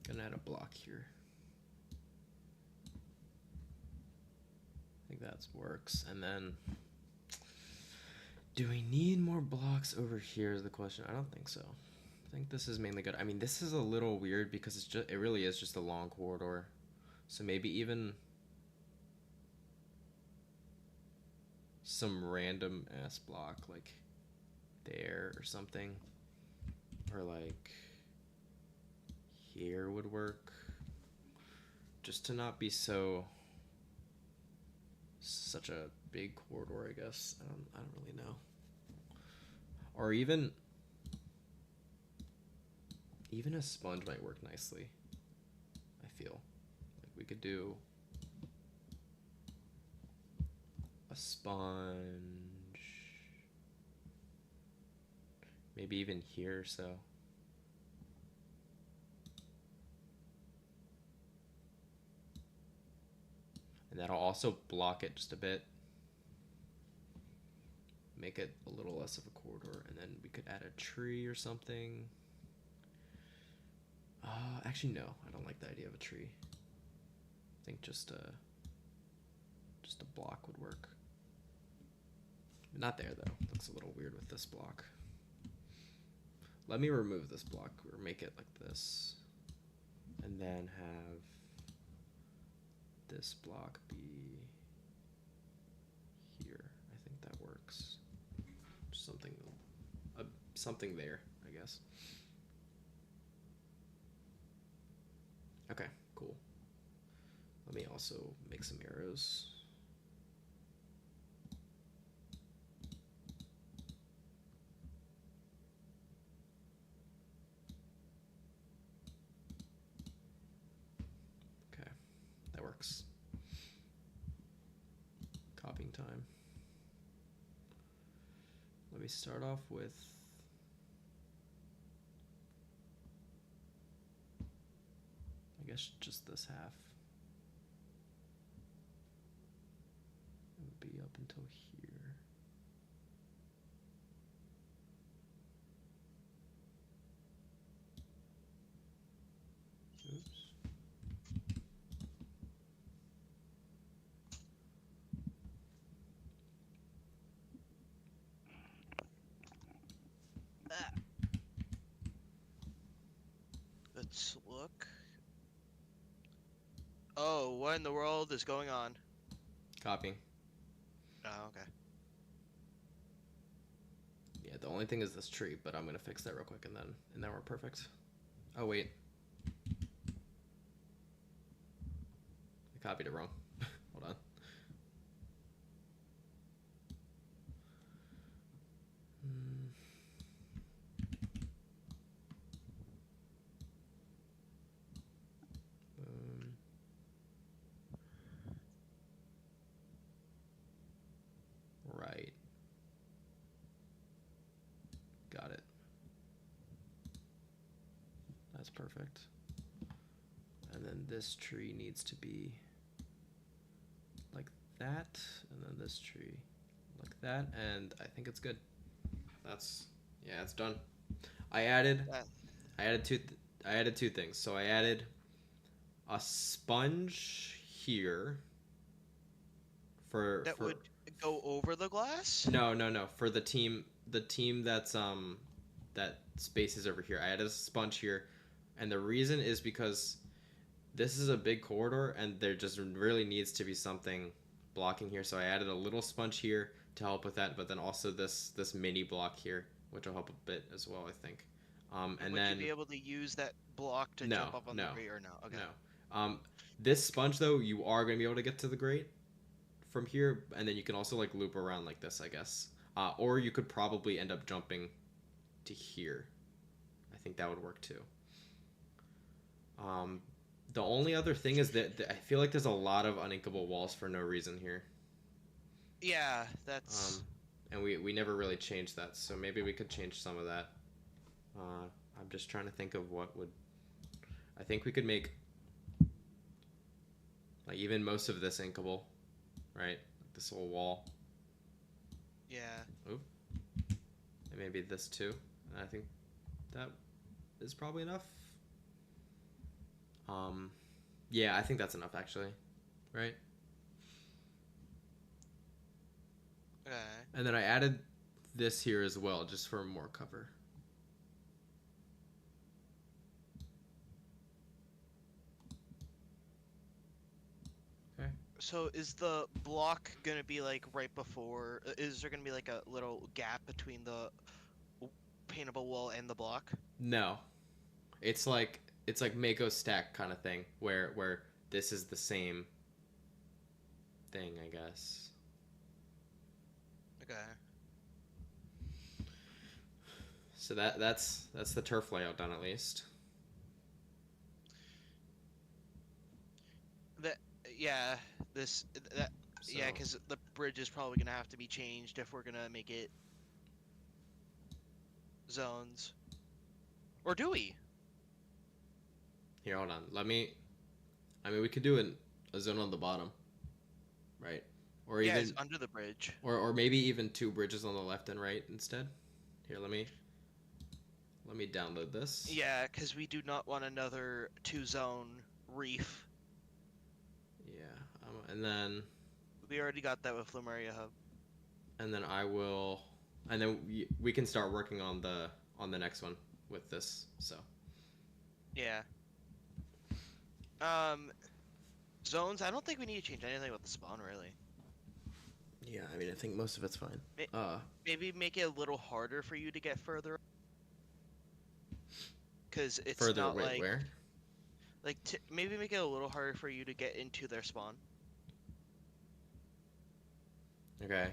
Gonna add a block here. Like that. that works. And then, do we need more blocks over here is the question. I don't think so. I think this is mainly good. I mean, this is a little weird because it really is just a long corridor. So maybe even some random ass block like there or something. Or like here would work. Just to not be such a big corridor, I guess. I don't really know. Or even a sponge might work nicely. I feel like we could do a sponge, maybe even here. So and that'll also block it just a bit, make it a little less of a corridor, and then we could add a tree or something. Actually, no, I don't like the idea of a tree. I think just a block would work. Not there though. Looks a little weird with this block. Let me remove this block or make it like this, and then have this block be here. I think that works. Just something there, I guess. Okay, cool. Let me also make some arrows. Okay, that works. Copying time. Let me start off with I guess just this half. It would be up until here. Oops. Let's look. Oh, what in the world is going on? Copying. Oh, okay. Yeah, the only thing is this tree, but I'm gonna fix that real quick and then we're perfect. Oh wait. I copied it wrong. Hold on. Boom. Right. Got it. That's perfect. And then this tree needs to be like that, and then this tree like that, and I think it's good. Yeah, it's done. I added two things. So I added a sponge here That would go over the glass? No. For the team that's that space is over here. I added a sponge here, and the reason is because this is a big corridor and there just really needs to be something blocking here. So I added a little sponge here to help with that, but then also this mini block here, which will help a bit as well, I think. And would then you be able to use that block to jump up on the grate or no? Okay. No. This sponge though, you are going to be able to get to the grate from here, and then you can also like loop around like this, I guess. Or you could probably end up jumping to here. I think that would work too. The only other thing is that I feel like there's a lot of uninkable walls for no reason here. Yeah, that's. And we never really changed that, so maybe we could change some of that. I'm just trying to think of what would. I think we could make like even most of this inkable, right? Like this whole wall. Yeah. Oop. And maybe this too. And I think that is probably enough. Yeah, I think that's enough actually, right? And then I added this here as well, just for more cover. Okay. So is the block gonna be like right before? Is there gonna be like a little gap between the paintable wall and the block? No, it's like Mako stack kind of thing, where this is the same thing, I guess. Okay. So that's the turf layout done at least. That yeah. This that So, yeah, because the bridge is probably gonna have to be changed if we're gonna make it zones. Or do we? here, hold on. Let me. I mean, we could do a zone on the bottom, right? Or Yeah, even, it's under the bridge. or maybe even two bridges on the left and right instead. Here, let me download this. Yeah, because we do not want another two-zone reef. Yeah, and then We already got that with Lemuria Hub. I will, and then we can start working on the next one with this. So Yeah. Zones. I don't think we need to change anything with the spawn really. yeah, I mean, I think most of it's fine. Ma- Maybe make it a little harder for you to get further. Because it's Further not wait, like where? maybe make it a little harder for you to get into their spawn. Okay.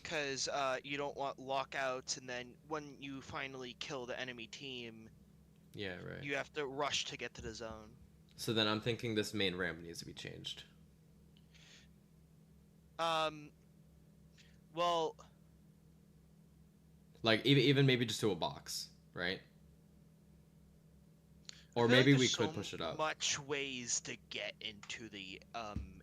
Because you don't want lockouts, and then when you finally kill the enemy team, Yeah, right. you have to rush to get to the zone. So then I'm thinking this main ramp needs to be changed. Well, Like even maybe just to a box, right? I Or feel like maybe there's we could so push it up. much ways to get into the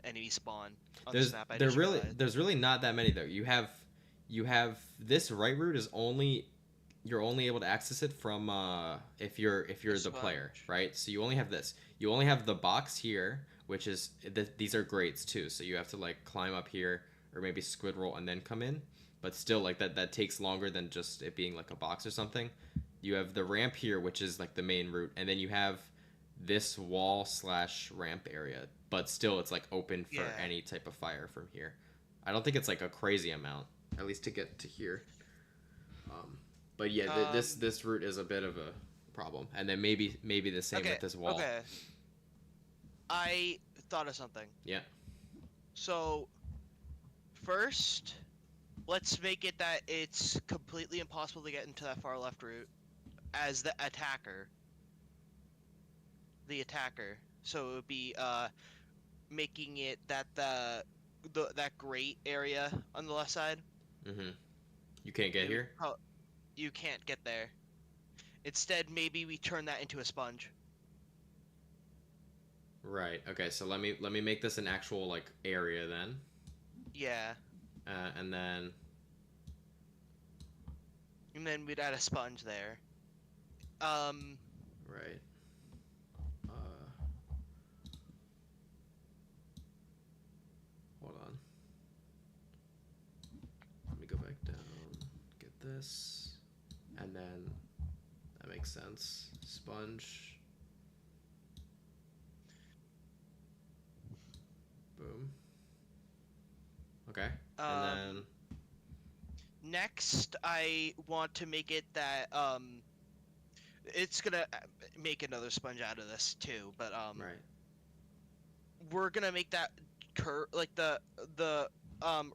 enemy spawn on There's this map. I there just really realized. there's really not that many though. You have this right route is only you're only able to access it from if you're The the player, sponge. right? So you only have this. You only have the box here, which is these are grades too. So you have to like climb up here or maybe squid roll and then come in. But still like that takes longer than just it being like a box or something. You have the ramp here, which is like the main route, and then you have this wall slash ramp area. But still, it's like open for Yeah. any type of fire from here. I don't think it's like a crazy amount, at least to get to here. But yeah, this route is a bit of a problem, and then maybe the same Okay. with this wall. Okay. I thought of something. Yeah. So, first, let's make it that it's completely impossible to get into that far left route as the attacker. The attacker. So it would be making it that that grate area on the left side. Mm-hmm. You can't get here. You can't get there. Instead, maybe we turn that into a sponge. Right. Okay. So let me make this an actual like area then, Yeah. and then And then we'd add a sponge there. right. Hold on. Let me go back down. Get this, and then that makes sense. Sponge. Boom. Okay. And then Next, I want to make it that it's gonna make another sponge out of this too, but right. we're gonna make that curve like the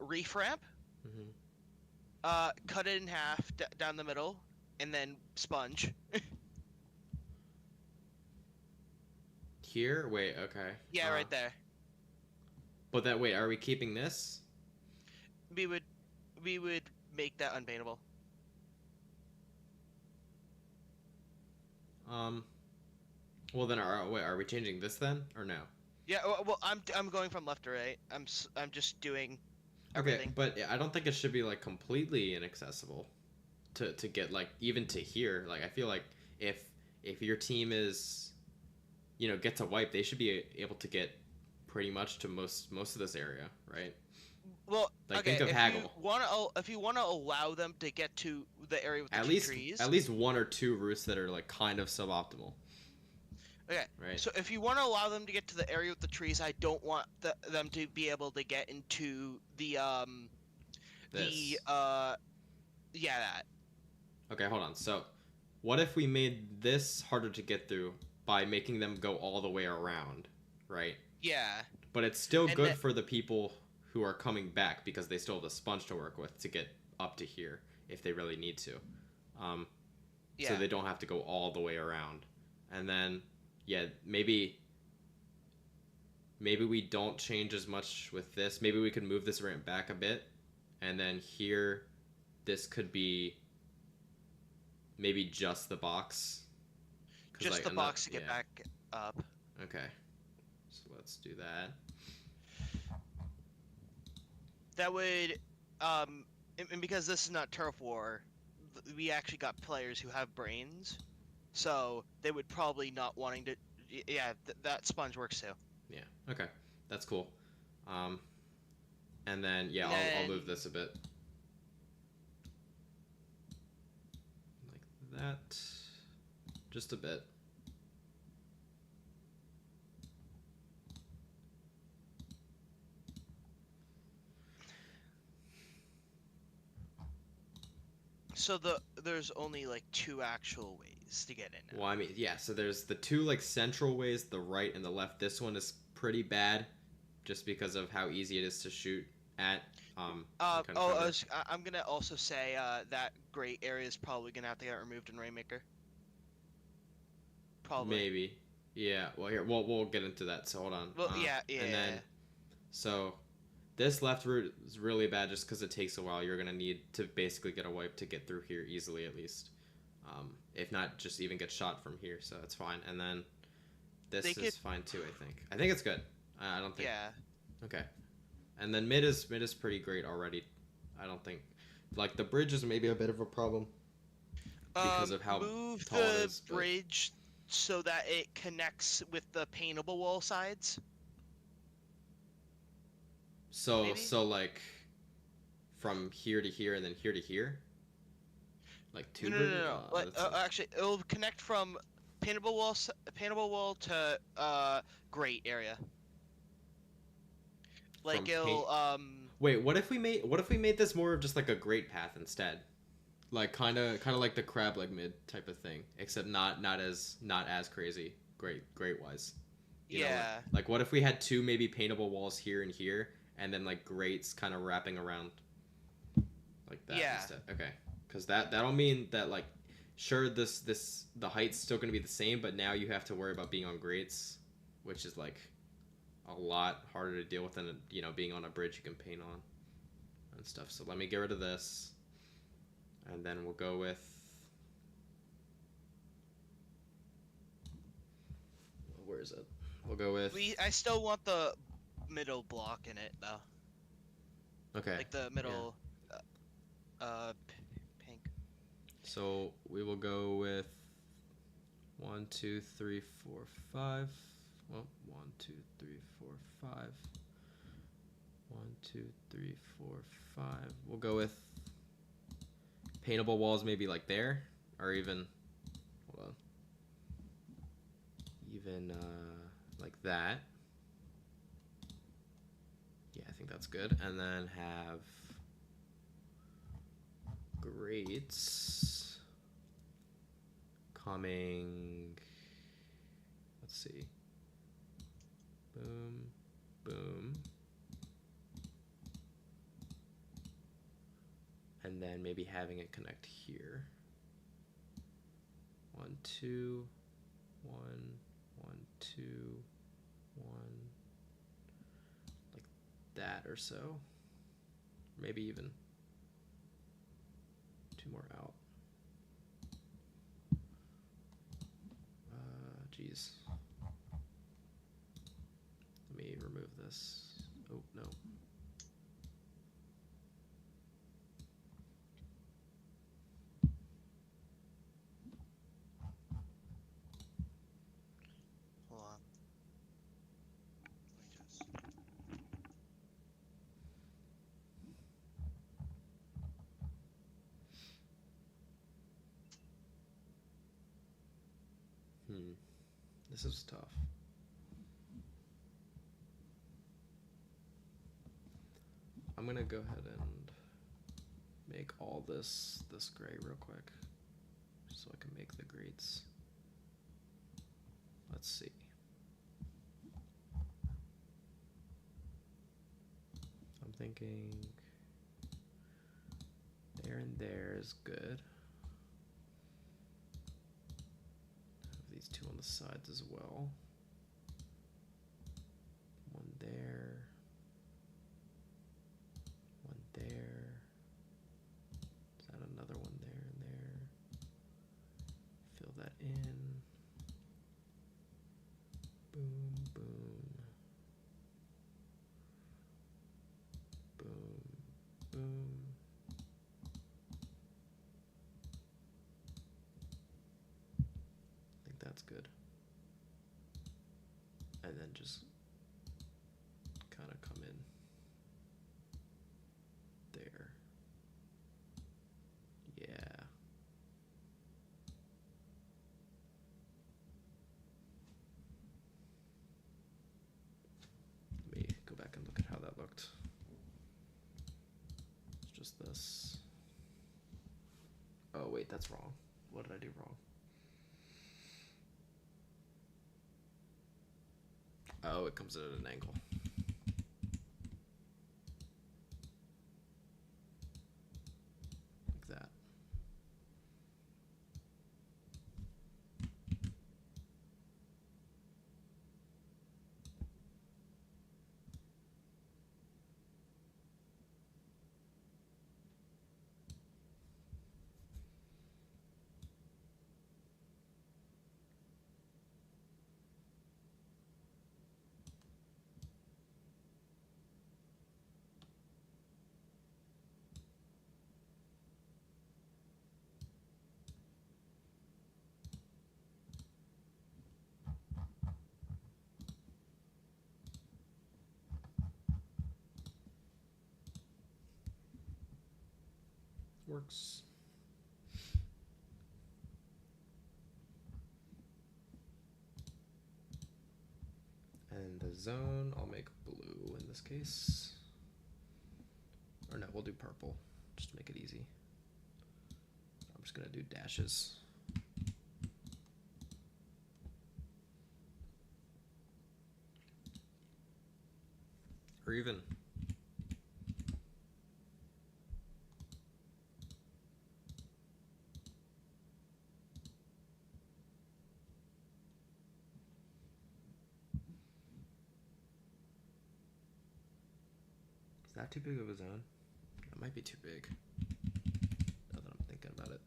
reef ramp. Mm-hmm. Cut it in half down the middle, and then sponge. Here? Wait, okay. Yeah, right there. But that wait, are we keeping this? We would make that unpaintable. Well then are we changing this then or no? Yeah, well, I'm going from left to right. I'm just doing Okay, everything. but I don't think it should be like completely inaccessible to get like even to here. Like I feel like if your team is gets a wipe, they should be able to get pretty much to most of this area, right? Well, Like okay, think of Haggle. if you wanna allow them to get to the area with the At two least trees, at least one or two routes that are like kind of suboptimal, okay. right? So if you want to allow them to get to the area with the trees, I don't want them to be able to get into the This. yeah, that. Okay, hold on. So, what if we made this harder to get through by making them go all the way around, right? Yeah. But it's still And good that, for the people who are coming back because they still have the sponge to work with to get up to here if they really need to. Um, so yeah. they don't have to go all the way around. And then, yeah, maybe we don't change as much with this. Maybe we could move this ramp back a bit, and then here, this could be maybe just the box. Just like, the box to get back up. Okay, so let's do that. That would and because this is not turf war, we actually got players who have brains, so they would probably not wanting to. Yeah, that sponge works too. Yeah. Okay, that's cool. Um, and then yeah, I'll move this a bit like that, just a bit. So there's only like two actual ways to get in now. Well, I mean, yeah. So there's the two like central ways, the right and the left. This one is pretty bad, just because of how easy it is to shoot at. I'm gonna also say that gray area is probably gonna have to get removed in Rainmaker. Probably. Maybe. Yeah. Well, here we'll get into that. So hold on. Well, yeah. And then, so this left route is really bad just because it takes a while. You're gonna need to basically get a wipe to get through here easily, at least. If not, just even get shot from here. So it's fine. And then this is fine too. I think it's good. I don't think. Yeah. Okay. And then mid is pretty great already. I don't think like the bridge is maybe a bit of a problem because of how move tall the it is, bridge so that it connects with the paintable wall sides. So maybe? so like from here to here and then here to here. Like two. No. Actually, it'll connect from paintable wall to grate area. Like it'll Wait, what if we made this more of just like a grate path instead? Like kind of like the crab leg mid type of thing, except not as crazy grate wise. You know, like what if we had two maybe paintable walls here and here, and then like grates kind of wrapping around like that instead? Okay, because that'll mean that like sure the height's still gonna be the same, but now you have to worry about being on grates, which is like a lot harder to deal with than being on a bridge you can paint on and stuff. So let me get rid of this, and then we'll go with where is it? We'll go with I still want the middle block in it though. Okay. Like the middle pink. So we will go with 1, 2, 3, 4, 5. Well, 1, 2, 3, 4, 5. 1, 2, 3, 4, 5. We'll go with paintable walls maybe like there, or even hold on. Even like that. Yeah, I think that's good. And then have grates coming. Let's see. Boom, boom. And then maybe having it connect here. 1, 2, 1, 1, 2, 1. Like that or so. Maybe even 2 more out. Geez. Let me remove this. Oh, no. Hold on. This is tough. I'm gonna go ahead and make all this gray real quick, so I can make the grates. Let's see. I'm thinking there and there is good. Have these two on the sides as well. One there. One there. Is that another one there and there? Fill that in. Boom, boom. Boom, boom. I think that's good. And then just kind of come in there. Yeah. Let me go back and look at how that looked. It's just this. Oh wait, that's wrong. What did I do wrong? Oh, it comes at an angle. Like that. Works. And the zone, I'll make blue in this case. Or no, we'll do purple, just to make it easy. I'm just gonna do dashes. Or even. Is that too big of a zone? That might be too big, now that I'm thinking about it.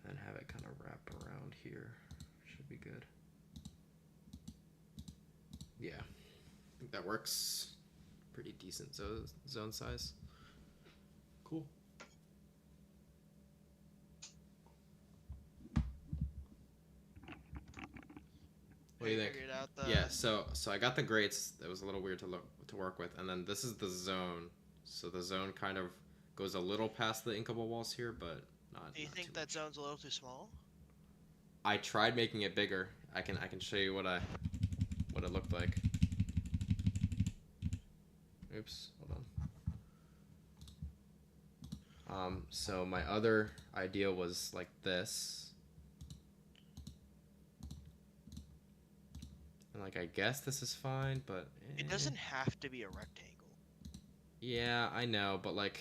And have it kind of wrap around here. Should be good. Yeah, I think that works. Pretty decent zone size. Cool. What do you think? Yeah, so I got the grates. That was a little weird to work with, and then this is the zone. So the zone kind of goes a little past the inkable walls here, but not. Do you think that zone's a little too small? I tried making it bigger. I can show you what it looked like. Oops, hold on. So my other idea was like this. And like I guess this is fine, but It doesn't have to be a rectangle. Yeah, I know, but like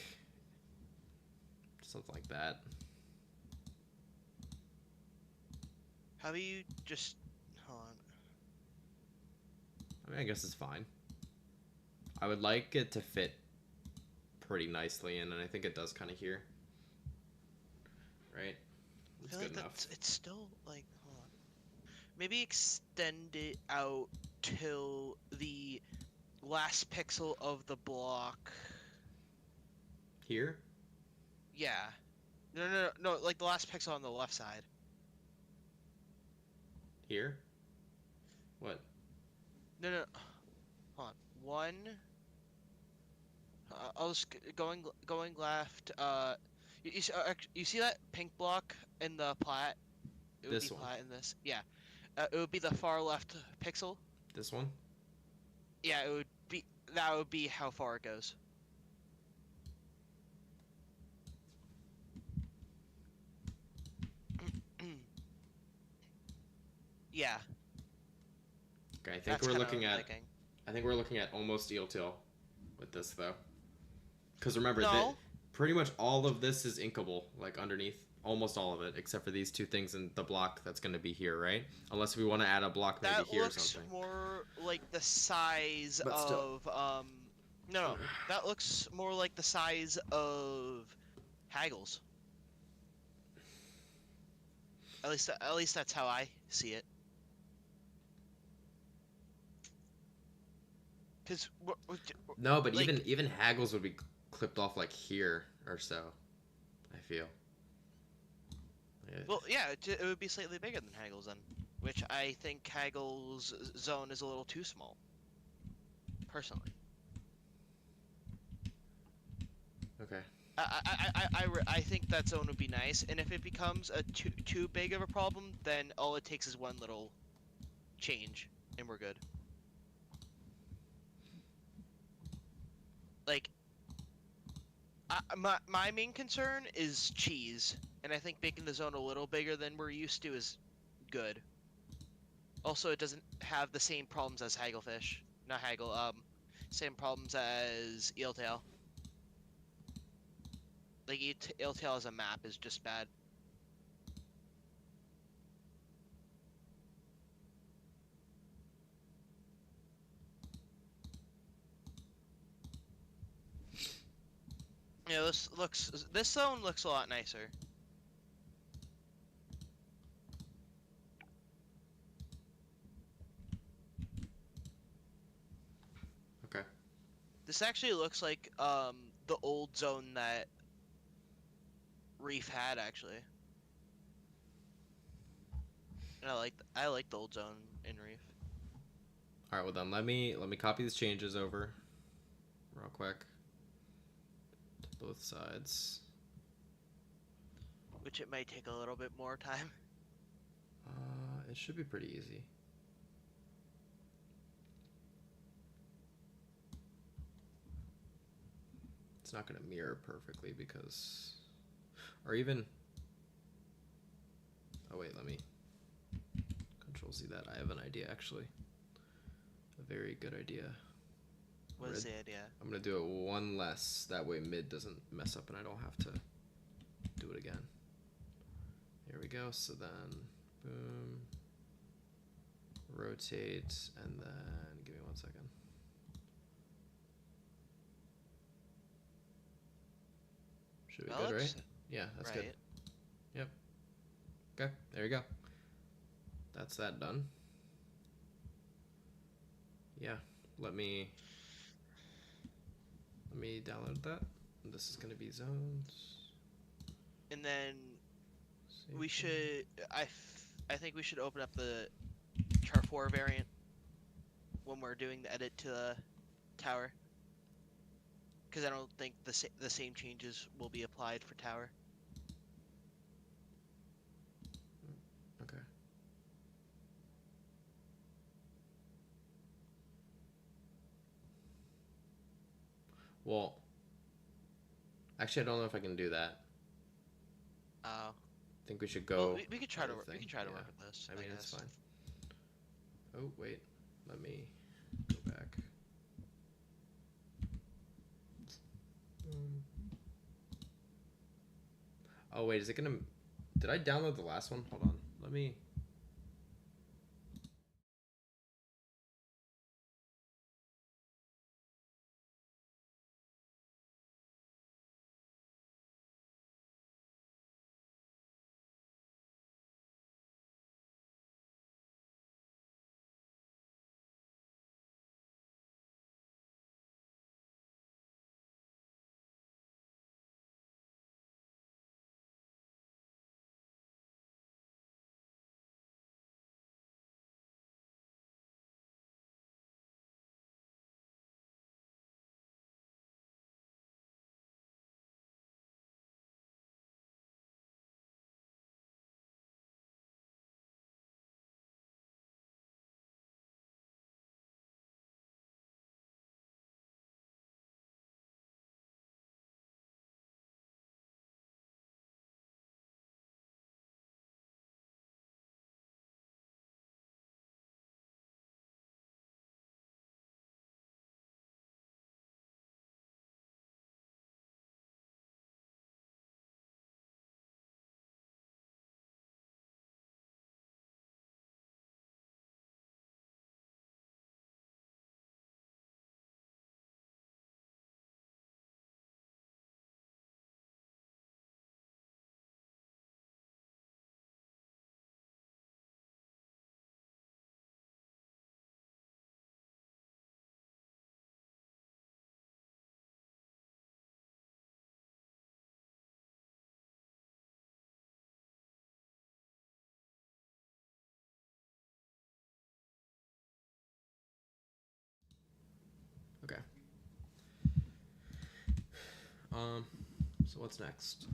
something like that. How about you just hold on? I mean, I guess it's fine. I would like it to fit pretty nicely, and I think it does kind of here. Right? It's good enough. It's still like, hold on. Maybe extend it out till the last pixel of the block. Here? Yeah. No, like the last pixel on the left side. Here? What? No, no, hold on. One. I was going left. You see that pink block in the plat? It would be This one. plat in this. Yeah. It would be the far left pixel. This one. Yeah, it would be. That would be how far it goes. Yeah, Okay, I think that's we're kind of what looking I'm at. thinking. I think we're looking at almost eel tail with this though. Because remember that No, pretty much all of this is inkable, like underneath. Almost all of it, except for these two things in the block that's going to be here, right? Unless we want to add a block maybe that here or looks something. more like the size But still. of No, no, that looks more like the size of Haggles. At least that's how I see it. Cause No, but like, even haggles would be clipped off like here or so. I feel. Yeah. well, yeah, it would be slightly bigger than Haggles then, which I think Haggles' zone is a little too small, personally. Okay. I think that zone would be nice, and if it becomes a too big of a problem, then all it takes is one little change, and we're good. Like, my main concern is cheese, and I think making the zone a little bigger than we're used to is good. Also, it doesn't have the same problems as hagglefish, not haggle. Same problems as eeltail. Like eeltail as a map is just bad. Yeah, this zone looks a lot nicer. Okay. This actually looks like the old zone that Reef had actually. And I like the old zone in Reef. All right. Well then, let me copy these changes over, real quick, to both sides. Which it might take a little bit more time. It should be pretty easy. It's not gonna mirror perfectly because, or even. Oh wait, let me Control Z that. I have an idea actually. A very good idea. What is the idea? I'm gonna do it one less. That way mid doesn't mess up and I don't have to do it again. Here we go. So then, boom, rotate, and then give me 1 second. Should be good, right? Yeah, that's right. good. Yep. Okay, there you go. That's that done. Yeah, let me download that. This is gonna be zones. And then Save we that. should I think we should open up the char 4 variant when we're doing the edit to the tower. Because I don't think the same changes will be applied for tower. Okay. Well, actually, I don't know if I can do that. Oh. I think we should go. Well, we could try to other work. We thing. can try to Yeah. work with this. I mean, it's guess. fine. Oh wait, let me go back. Oh wait, is it gonna? Did I download the last one? Hold on. Let me. So what's next?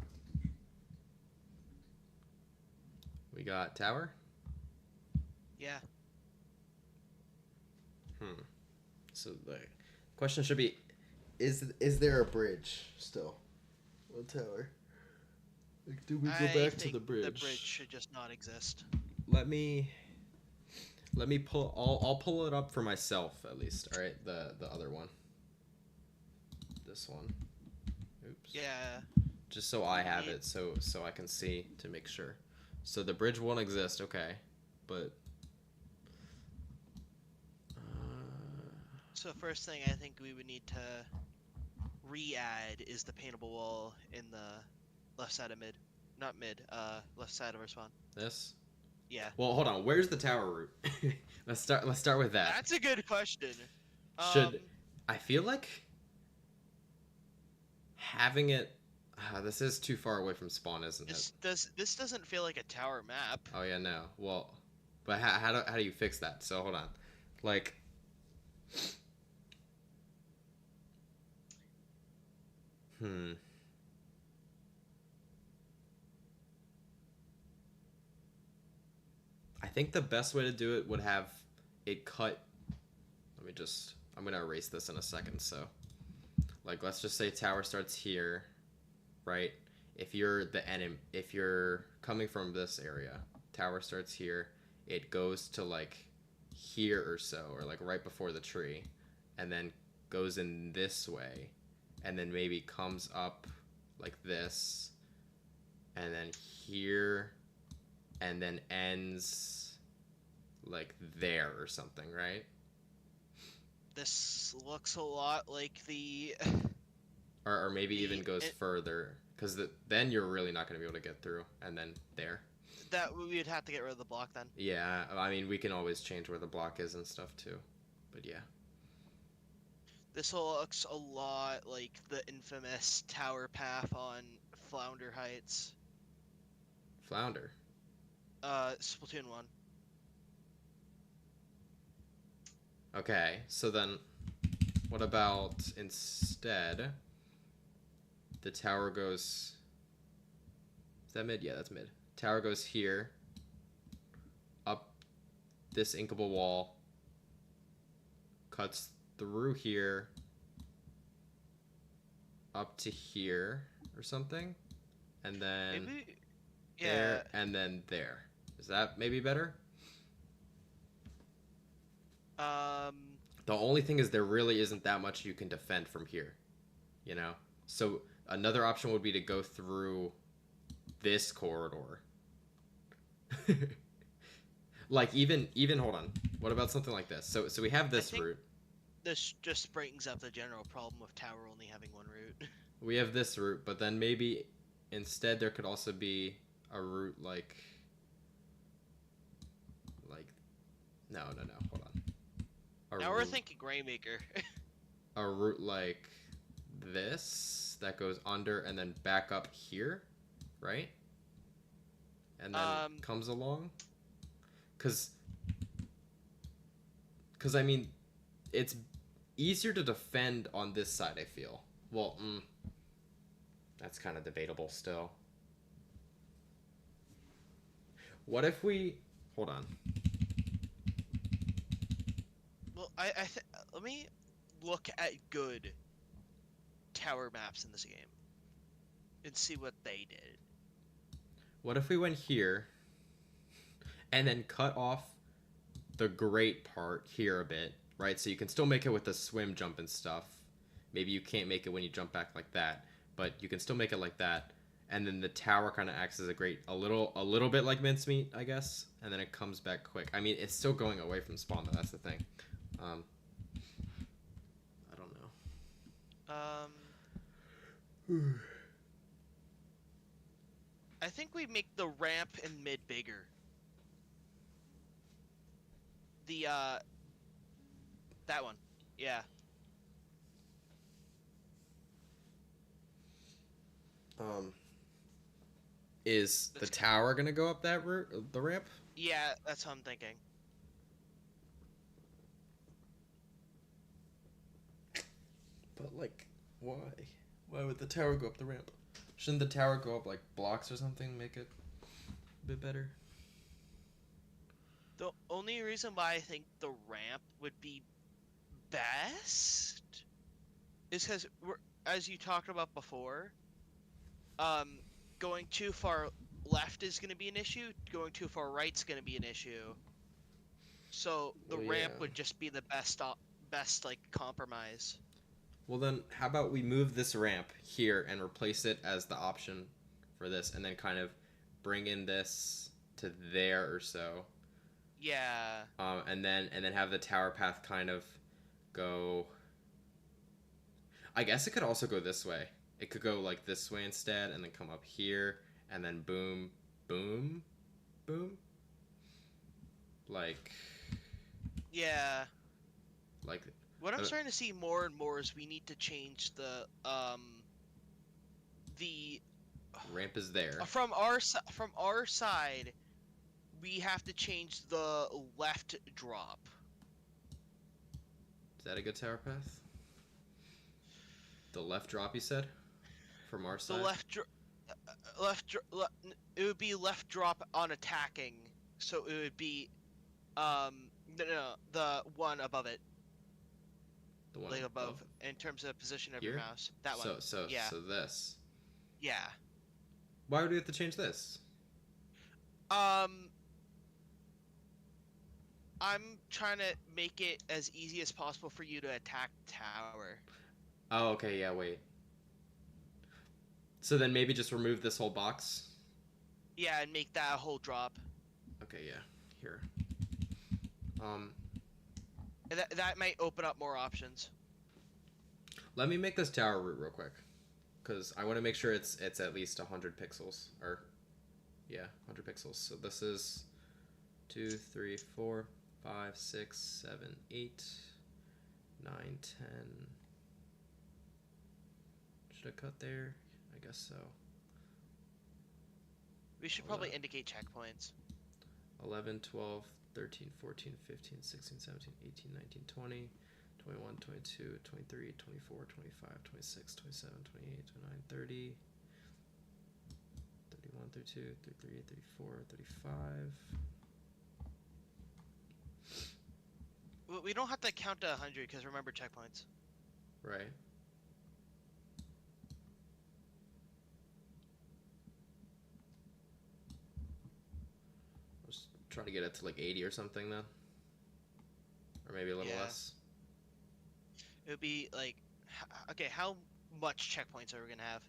We got tower. Yeah. So the question should be, is there a bridge still? What tower? Like, do we go I back to think the bridge? the bridge should just not exist. Let me pull. I'll pull it up for myself at least. All right, the other one. This one. Oops. Yeah. Just so I have it, so I can see to make sure. So the bridge won't exist, okay, but. So first thing I think we would need to re-add is the paintable wall in the left side of mid. Not mid, left side of our spawn. This? Yeah. Well, hold on. Where's the tower route? Let's start with that. That's a good question. Should I feel like having it this is too far away from spawn, isn't it? This doesn't feel like a tower map. Oh yeah, no. Well, but how do you fix that? So hold on. Like I think the best way to do it would have it cut. I'm gonna erase this in a second. So, like, let's just say tower starts here, right? If you're if you're coming from this area, tower starts here. It goes to like here or so, or like right before the tree, and then goes in this way, and then maybe comes up like this, and then here, and then ends like there or something, right? This looks a lot like the Or maybe even goes further, because then you're really not going to be able to get through, and then there. that we would have to get rid of the block then. Yeah, I mean, we can always change where the block is and stuff too, but yeah. This looks a lot like the infamous tower path on Flounder Heights. Flounder. Splatoon 1. Okay, so then what about instead the tower goes... Is that mid? Yeah, that's mid. Tower goes here, up this inkable wall, cuts through here, up to here or something, and then Maybe, there, and then there. Is that maybe better? The only thing is there really isn't that much you can defend from here, you know? So another option would be to go through this corridor. Like even hold on. What about something like this? So we have this route. This just brings up the general problem of tower only having one route. We have this route, but then maybe instead there could also be a route like no, hold on. Now we're thinking Graymaker. A route like this that goes under and then back up here, right? And then comes along. Cause I mean, it's easier to defend on this side, I feel. Well, that's kind of debatable still. What if we... Hold on. Well, let me look at good tower maps in this game and see what they did. What if we went here and then cut off the great part here a bit, right? So you can still make it with the swim, jump, and stuff. Maybe you can't make it when you jump back like that, but you can still make it like that. And then the tower kind of acts as a little bit like mincemeat, I guess. And then it comes back quick. I mean, it's still going away from spawn, though. That's the thing. I don't know. I think we make the ramp in mid bigger. The that one, yeah. Is the tower gonna go up that route, the ramp? Yeah, that's what I'm thinking. But like, why? Why would the tower go up the ramp? Shouldn't the tower go up like blocks or something? Make it a bit better. The only reason why I think the ramp would be best is because, as you talked about before, um, going too far left is going to be an issue. Going too far right is going to be an issue. So the Well, ramp yeah. would just be the best like compromise. Well then, how about we move this ramp here and replace it as the option for this, and then kind of bring in this to there or so, Yeah. and then have the tower path kind of go. I guess it could also go this way. It could go like this way instead, and then come up here, and then boom, boom, boom. Like, Yeah. like What I'm uh, starting to see more and more is we need to change the ramp is there. from our side, we have to change the left drop. Is that a good tower path? The left drop, you said, from our The side. it would be left drop on attacking, so it would be no, the one above it, The one like above above in terms of position of your here. mouse. That one. So Yeah. so this. Yeah. Why would we have to change this? Um, I'm trying to make it as easy as possible for you to attack tower. Oh, okay, yeah, wait. So then maybe just remove this whole box. Yeah, and make that a whole drop. Okay, yeah. Here. Um, And that might open up more options. let me make this tower root real quick, because I want to make sure it's at least 100 pixels, or yeah, 100 pixels. So this is 2, 3, 4, 5, 6, 7, 8, 9, 10. Should I cut there? I guess so. We should probably indicate checkpoints. 11, 12, 13, 14, 15, 16, 17, 18, 19, 20, 21, 22, 23, 24, 25, 26, 27, 28, 29, 30, 31, 32, 33, 34, 35. We don't have to count to 100 because remember checkpoints. Right. Let's try to get it to like 80 or something then. Or maybe a little Yeah. less. It would be like, okay, how much checkpoints are we gonna have?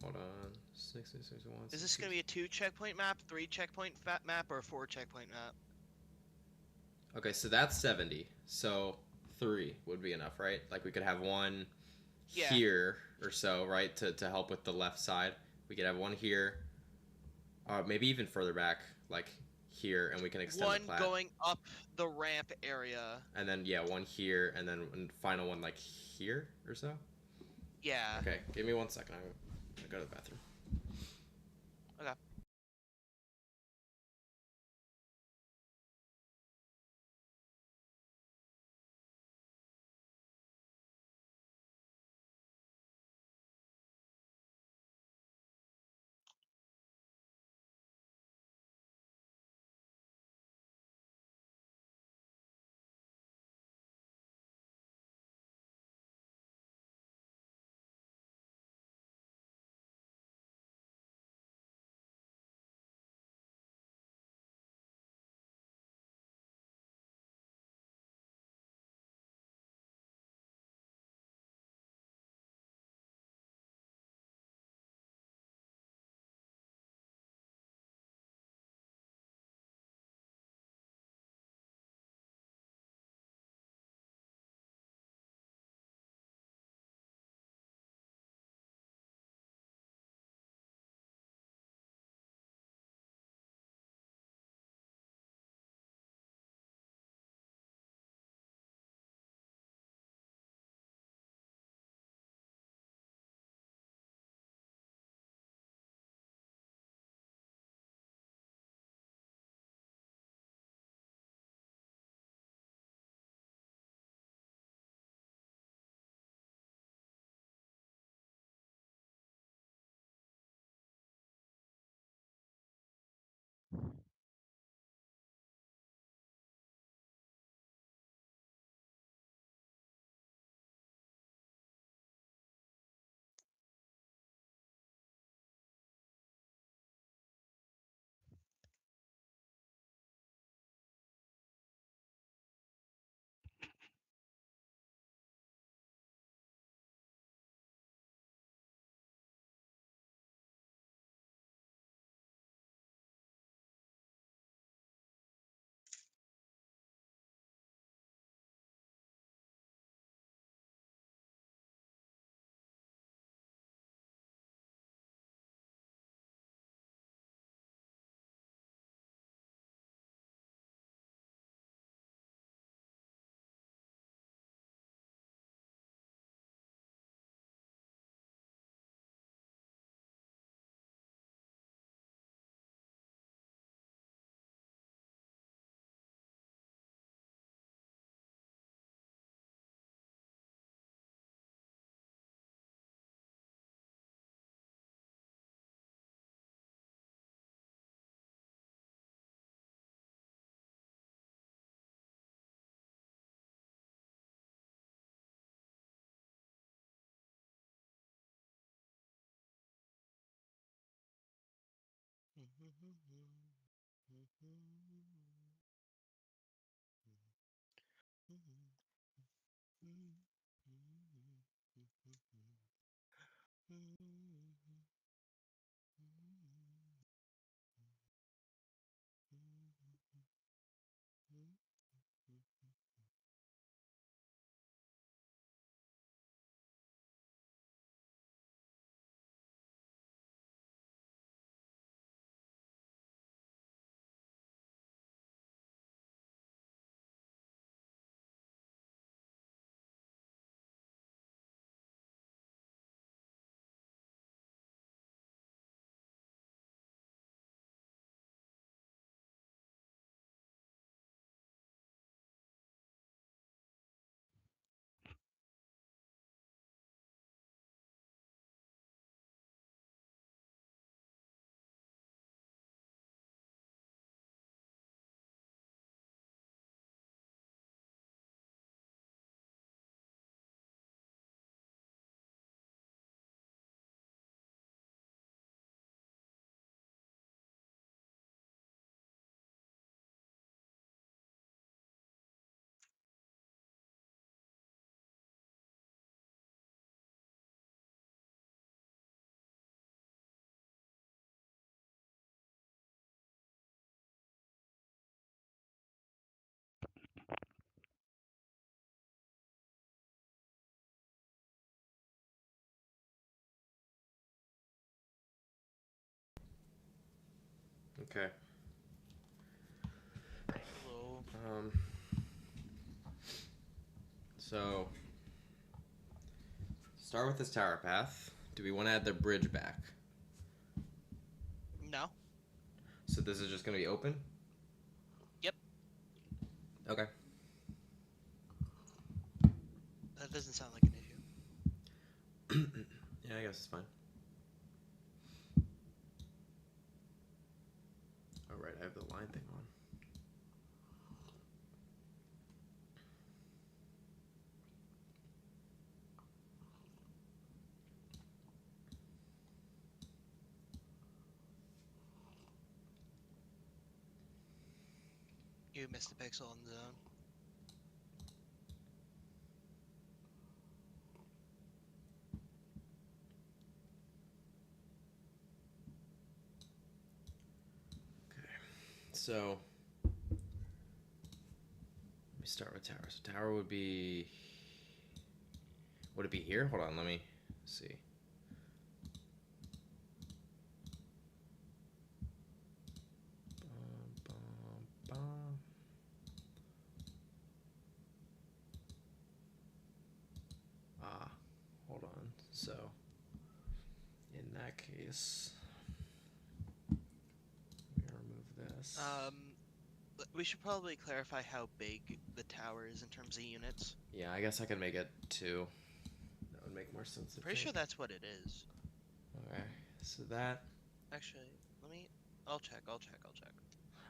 Hold on. 6, 6, 6, 1, Is this gonna be a 2 checkpoint map, 3 checkpoint map, or a 4 checkpoint map? Okay, so that's 70. So 3 would be enough, right? Like we could have one Yeah. here or so, right? To help with the left side. We could have one here. Maybe even further back, like here, and we can extend One the plat. going up the ramp area. And then, yeah, one here, and then one final one like here or so. Yeah. Okay, give me 1 second. I'm gonna go to the bathroom. Okay. Okay. Hello. So start with this tower path. Do we want to add the bridge back? No. So this is just going to be open? Yep. Okay. That doesn't sound like an issue. Yeah, I guess it's fine. Oh, right, I have the line thing on. You missed a pixel in the zone. Okay. So let me start with tower. So tower would be... Would it be here? Hold on, let me see. Bum, bum, bum. Hold on. So in that case, let me remove this. We should probably clarify how big the tower is in terms of units. Yeah, I guess I could make it 2. That would make more sense. Pretty sure that's what it is. Okay, so that. Actually, I'll check.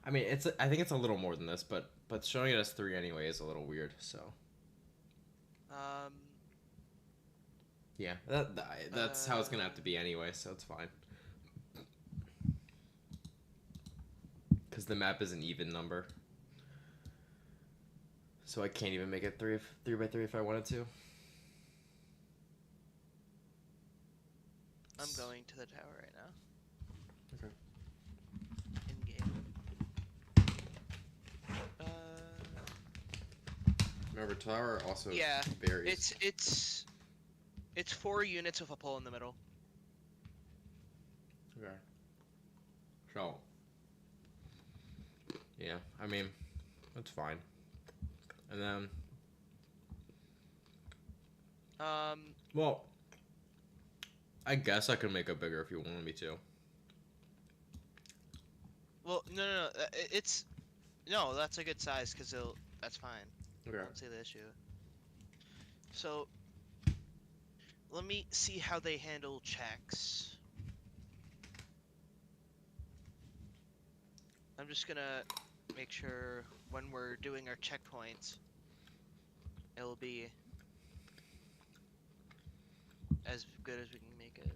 I mean, it's. I think it's a little more than this, but showing it as 3 anyway is a little weird. So. Um. Yeah, that's how it's gonna have to be anyway. So it's fine. Because the map is an even number. So I can't even make it 3 by 3 if I wanted to. I'm going to the tower right now. Okay. In game. Remember, tower also Yeah. varies. It's 4 units with a pole in the middle. Okay. So. Yeah, I mean, that's fine. And then. Well, I guess I could make it bigger if you wanted me to. Well, no. No, that's a good size because that's fine. Okay. I don't see the issue. So, let me see how they handle checks. I'm just gonna make sure when we're doing our checkpoints, it'll be as good as we can make it.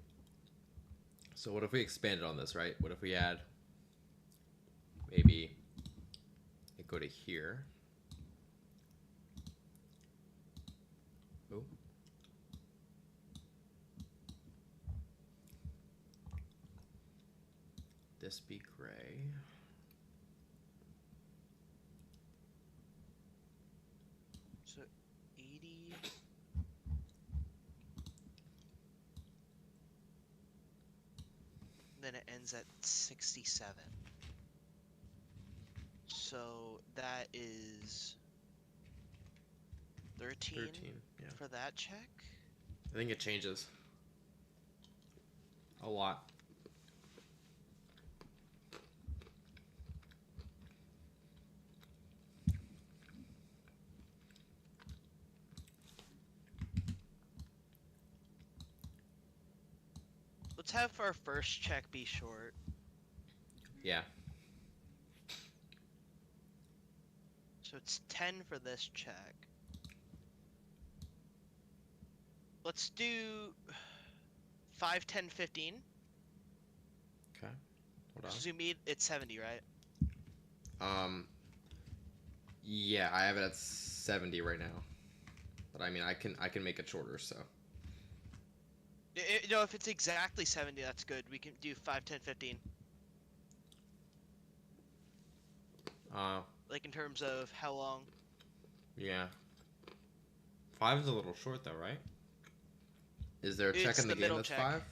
So what if we expanded on this, right? What if we add maybe it go to here. Oh. This be gray. So 80. Then it ends at 67. So that is 13, 13, yeah. for that check. I think it changes a lot. Let's have our first check be short. Yeah. So it's 10 for this check. Let's do 5, 10, 15. Okay. Hold So you mean it's 70, right? on. Yeah, I have it at 70 right now. But I mean, I can make it shorter, so. No, if it's exactly 70, that's good. We can do 5, 10, 15. Like in terms of how long? Yeah. 5 is a little short though, right? Is there a check It's in the the game middle that's check. 5?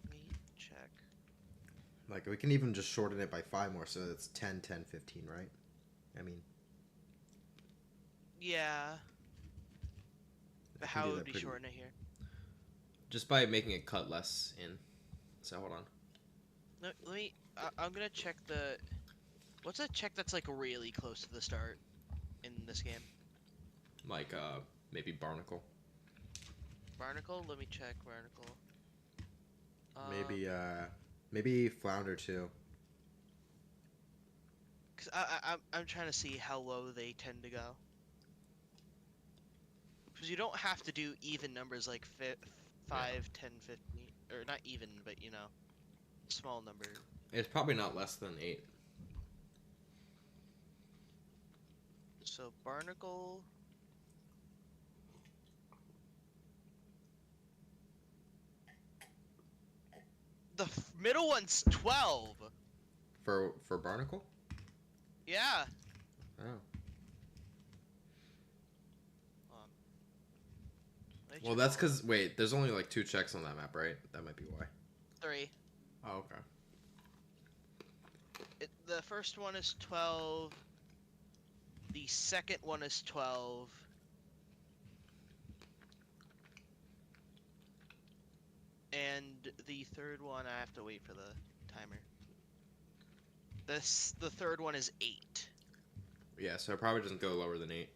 Let me check. Like, we can even just shorten it by 5 more, so it's 10, 10, 15, right? I mean, Yeah. But I can how do would that we pretty- shorten it here? Just by making it cut less in. So hold on. Let me. I'm gonna check the. What's a check that's like really close to the start in this game? Like maybe Barnacle. Barnacle. Let me check Barnacle. maybe Flounder too. Cause I'm trying to see how low they tend to go. Because you don't have to do even numbers like 5, 10, 15, or not even, but you know, small number. It's probably not less than 8. So Barnacle. The middle one's 12. For Barnacle? Yeah. Oh. Let me Well, check that's all- because wait, there's only like 2 checks on that map, right? That might be why. 3. Oh, okay. The first one is 12. The second one is 12. And the third one, I have to wait for the timer. The third one is 8. Yeah, so it probably doesn't go lower than 8.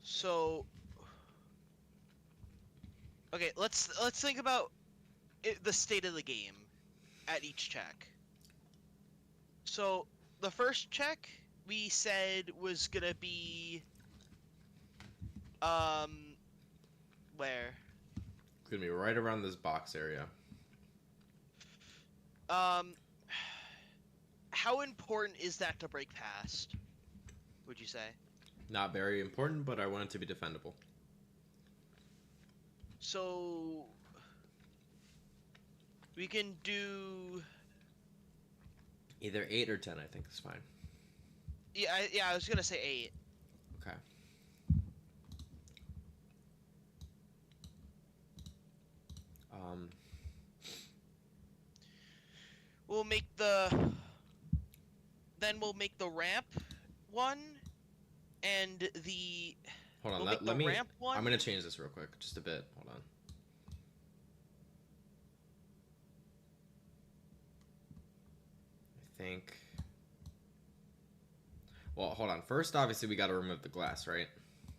So, okay, let's think about the state of the game at each check. So, the first check we said was gonna be where? It's gonna be right around this box area. How important is that to break past? Would you say? Not very important, but I want it to be defendable. So we can do. Either 8 or 10, I think is fine. Yeah, I was gonna say 8. Okay. We'll make the. Then we'll make the ramp one, and the. Hold on, We'll make let the me. ramp one. I'm gonna change this real quick, just a bit. Hold on. I think. Well, hold on. First, obviously, we got to remove the glass, right?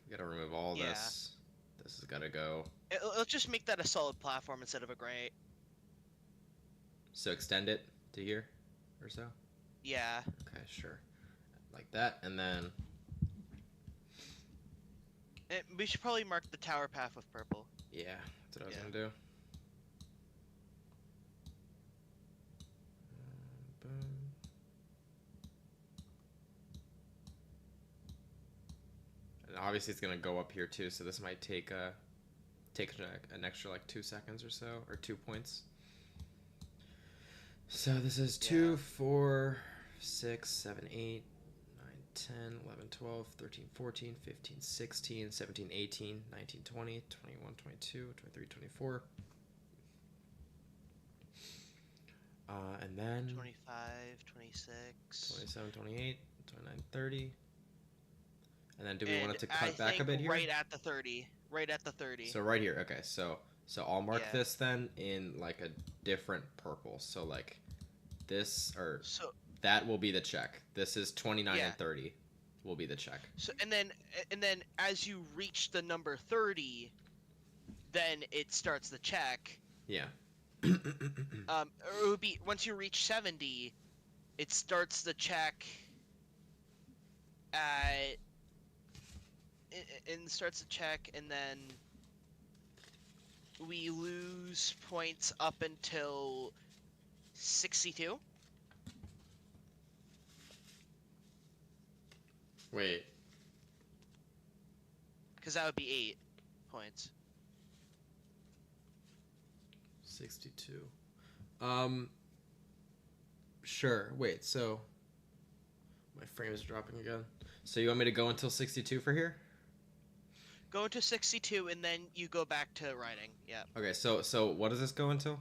We got to remove all Yeah. this. This has got to go. Let's just make that a solid platform instead of a grate. So extend it to here, or so. Yeah. Okay, sure. Like that, and then. We should probably mark the tower path with purple. Yeah, what I was Yeah. gonna do. Boom. And obviously it's gonna go up here too, so this might take an extra like 2 seconds or so, or 2 points. So this is 2, Yeah. 4, 6, 7, 8, 9, 10, 11, 12, 13, 14, 15, 16, 17, 18, 19, 20, 21, 22, 23, 24. And then 25, 26. 27, 28, 29, 30. And then do we want And it to I cut back a think bit here? right at the 30. Right at the 30. So right here, okay. So I'll mark Yeah. this then in like a different purple. So like this or So that will be the check. This is 29 Yeah. and 30 will be the check. so and then as you reach the number 30, then it starts the check. Yeah. Or it would be once you reach 70, it starts the check at and starts the check, and then we lose points up until 62. Wait. Because that would be 8 points. 62. Sure. Wait, so my frame is dropping again. So you want me to go until 62 for here? Go into 62, and then you go back to writing. Yeah. Okay, so what does this go until?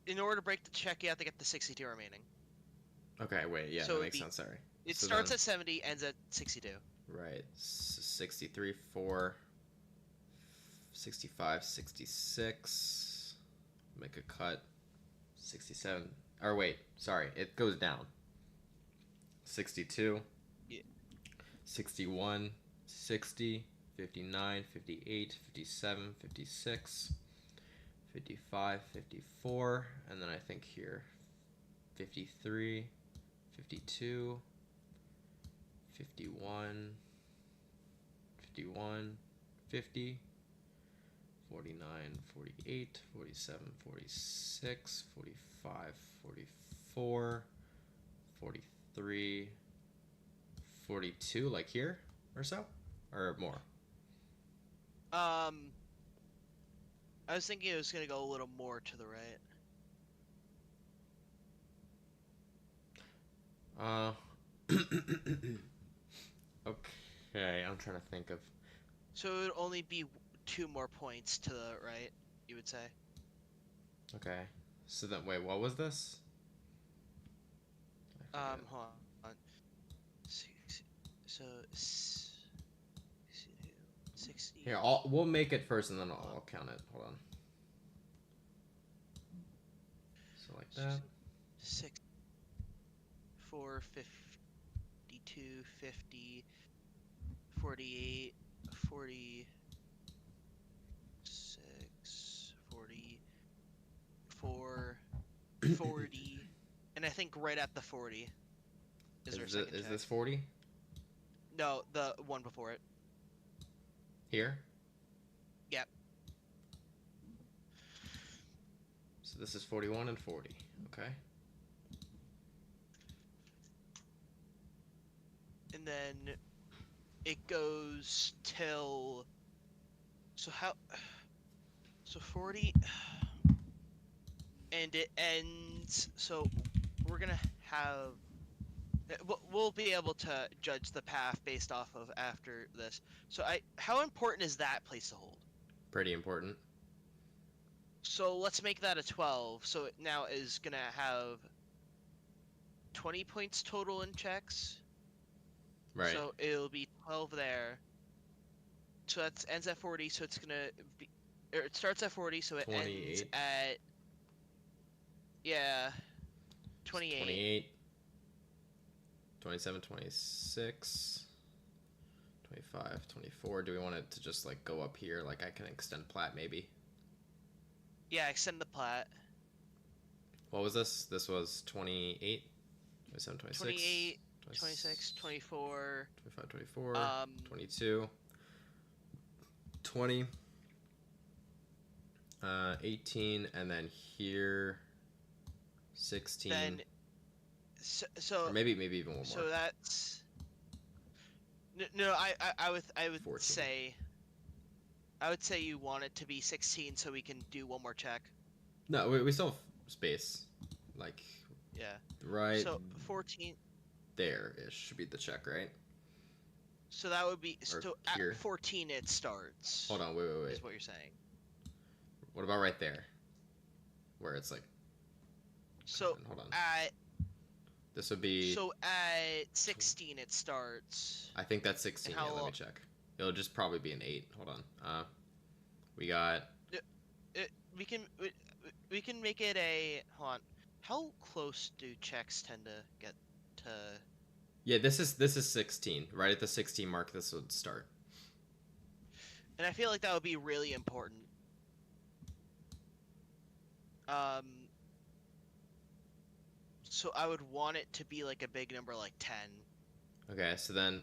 In order to break the check, you have to get the 62 remaining. Okay, wait, yeah, So that it'd makes be- sense, sorry. It So starts then- at 70, ends at 62. Right. 63, 4, 65, 66. Make a cut. 67. Or wait, sorry, it goes down. 62. Yeah. 61, 60, 59, 58, 57, 56, 55, 54, and then I think here 53, 52, 51, 51, 50, 49, 48, 47, 46, 45, 44, 43, 42, like here or so? Or more? I was thinking it was gonna go a little more to the right. Okay, I'm trying to think of. So it would only be 2 more points to the right, you would say. Okay, so then wait, what was this? I forget. Hold on. So 60. Here, we'll make it first, and then I'll count it. Hold on. So like that. 6, 4, 52, 50, 48, 46, 44, 40, and I think right at the 40 is our second Is check. this 40 No, the one before it. here? Yep. So this is 41 and 40. Okay. And then it goes till so 40 and it ends, so we're gonna have we'll be able to judge the path based off of after this. So how important is that place to hold? Pretty important. So let's make that a 12. So it now is gonna have 20 points total in checks. Right. So it'll be 12 there. So that ends at 40. So it's gonna be, or it starts at 40. So it ends 28. at 28. 28. 27, 26. 25, 24. Do we want it to just like go up here? Like I can extend plat maybe. Yeah, extend the plat. What was this? This was 28, 27, 26, 28, 26, 24. 25, 24, Um, 22. 20, 18, and then here 16, Then so or maybe even one so more. that's no. I would 14. say I would say you want it to be 16 so we can do one more check. No, we still have space, like Yeah. right So 14. there ish should be the check, right? So that would be Or so here. at 14 it starts. Hold on, wait. Is what you're saying. What about right there, where it's like? So Hold on. at This would be. so at 16 it starts. I think that's 16. how Yeah, let me long- check. It'll just probably be an 8. Hold on. We got. We can make it a hold on. How close do checks tend to get to? Yeah, this is 16. Right at the 16 mark, this would start. And I feel like that would be really important. So I would want it to be like a big number, like 10. Okay, so then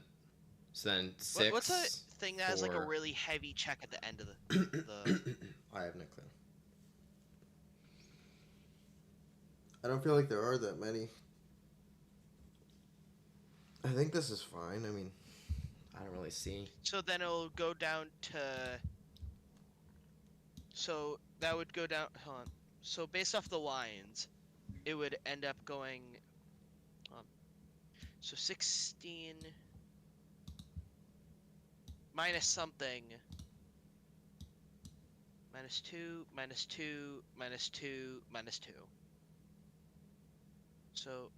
6. What's a thing that has like a 4. really heavy check at the end of the I have no clue. I don't feel like there are that many. I think this is fine. I mean, I don't really see. So then it'll go down to. So that would go down. Hold on. So based off the lines, it would end up going. So 16 minus something. Minus 2, minus 2, minus 2, minus 2. So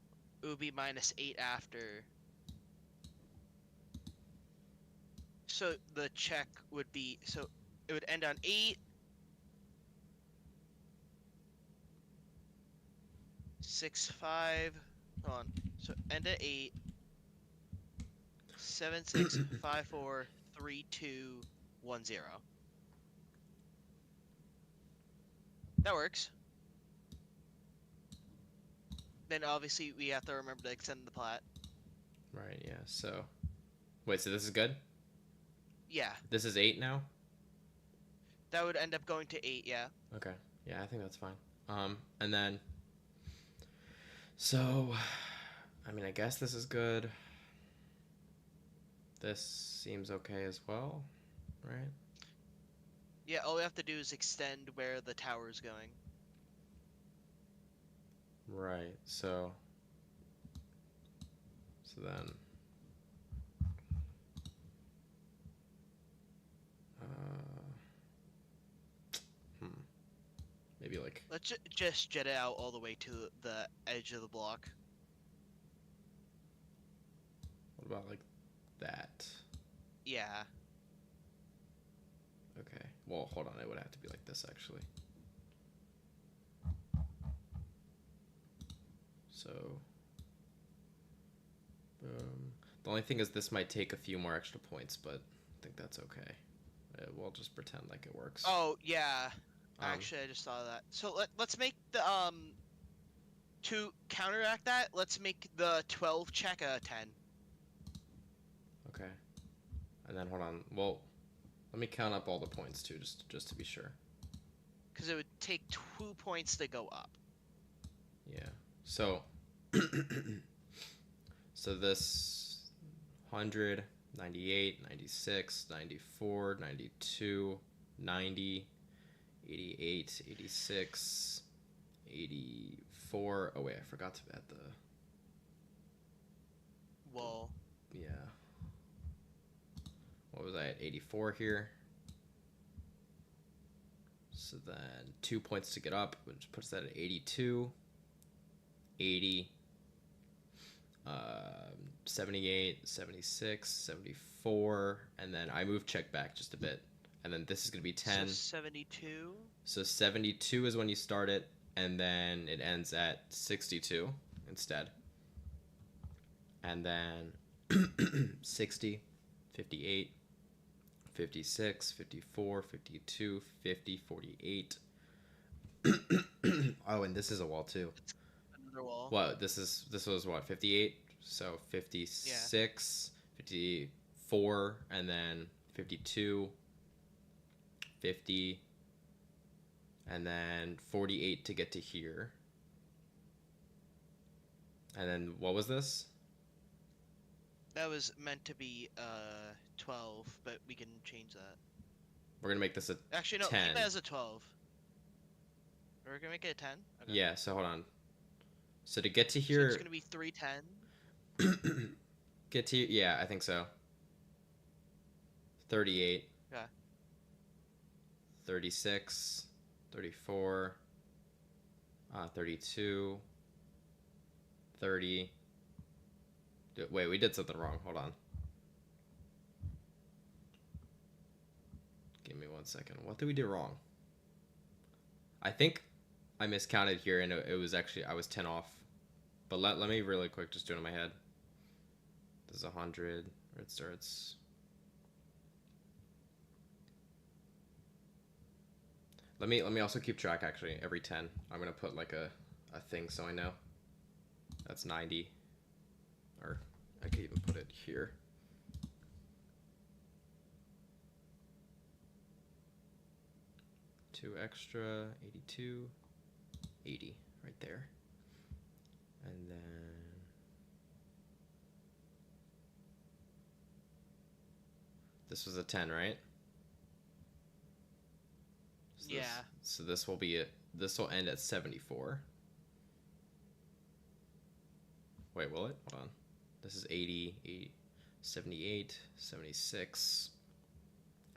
it would be minus 8 after. So the check would be, so it would end on 8. 6, 5. Hold on. So end at 8. 7, 6, 5, 4, 3, 2, 1, 0. That works. Then obviously we have to remember to extend the plat. Right. Yeah. So. Wait. So this is good. Yeah, This is 8 now. that would end up going to 8. Yeah. Okay. Yeah, I think that's fine. And then. So, I mean, I guess this is good. This seems okay as well, right? Yeah. All we have to do is extend where the tower is going. Right. So then. Maybe like. Let's just jet it out all the way to the edge of the block. What about like that? Yeah. Okay. Well, hold on. It would have to be like this actually. So. Boom. The only thing is this might take a few more extra points, but I think that's okay. We'll just pretend like it works. Oh yeah. Um, Actually, I just thought of that. So let's make the to counteract that. Let's make the 12 check a 10. Okay. And then hold on. Well, let me count up all the points too, just to be sure. Because it would take 2 points to go up. Yeah. So. So this 100, 98, 96, 94, 92, 90, 88, 86, 84. Oh wait, I forgot to add the. Whoa. Yeah. What was I at? 84 here. So then 2 points to get up, which puts that at 82, 80, 78, 76, 74, and then I move check back just a bit. And then this is going to be 10. So 72. So 72 is when you start it, and then it ends at 62 instead. And then 60, 58, 56, 54, 52, 50, 48. Oh, and this is a wall too. Another wall. What? This was what? 58? So 56, 54, and then 52, 50, and then 48 to get to here. And then what was this? That was meant to be 12, but we can change that. We're gonna make this a Actually, no, 10. keep it as a 12. We're gonna make it a 10? Okay. Yeah, so hold on. So to get to So here, it's gonna be 310. get to, yeah, I think so. 38. Yeah. 36, 34, 32, 30. Wait, we did something wrong. Hold on. Give me 1 second. What did we do wrong? I think I miscounted here, and it was actually, I was 10 off. But let me really quick just do it in my head. This is 100, where it starts. Let me also keep track, actually, every 10. I'm going to put like a thing so I know. That's 90. Or I could even put it here. Two extra, 82, 80, right there. And then this was a 10, right? So Yeah. So this will be it. This will end at 74. Wait, will it? Hold on. This is 80, 80, 78, 76,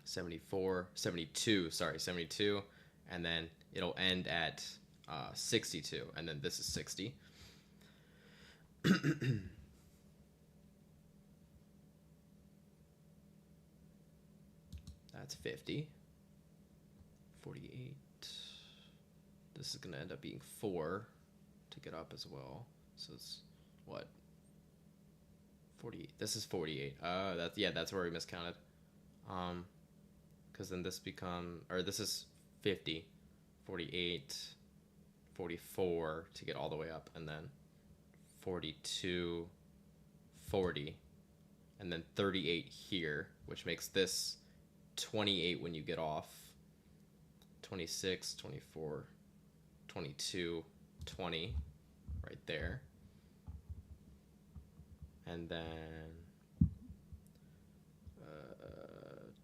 74, 72. Sorry, 72. And then it'll end at 62. And then this is 60. That's 50. 48. This is going to end up being 4 to get up as well. So it's what? 48. This is 48. That's where we miscounted. Because then this this is 50, 48, 44 to get all the way up, and then 42, 40, and then 38 here, which makes this 28 when you get off. 26, 24, 22, 20 right there. And then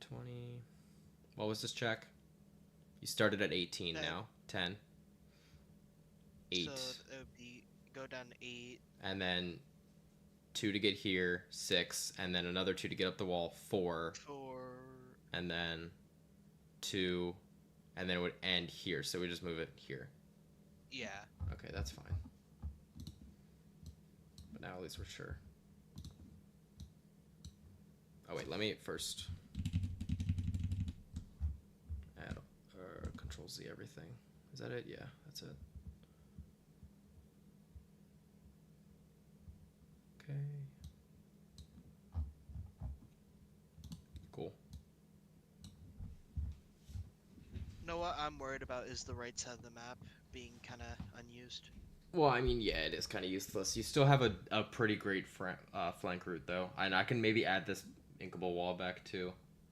20. What was this check? You started at 18 10. now. 10. 8. So it would be go down 8. And then 2 to get here, 6, and then another 2 to get up the wall, 4. 4. And then 2, and then it would end here. So we just move it here. Yeah. Okay, that's fine. But now at least we're sure. Oh wait, let me first add Control Z everything. Is that it? Yeah, that's it. Okay. Cool. You know what I'm worried about is the right side of the map being kind of unused. Well, I mean, yeah, it is kind of useless. You still have a pretty great flank route, though. And I can maybe add this inkable wall back, too.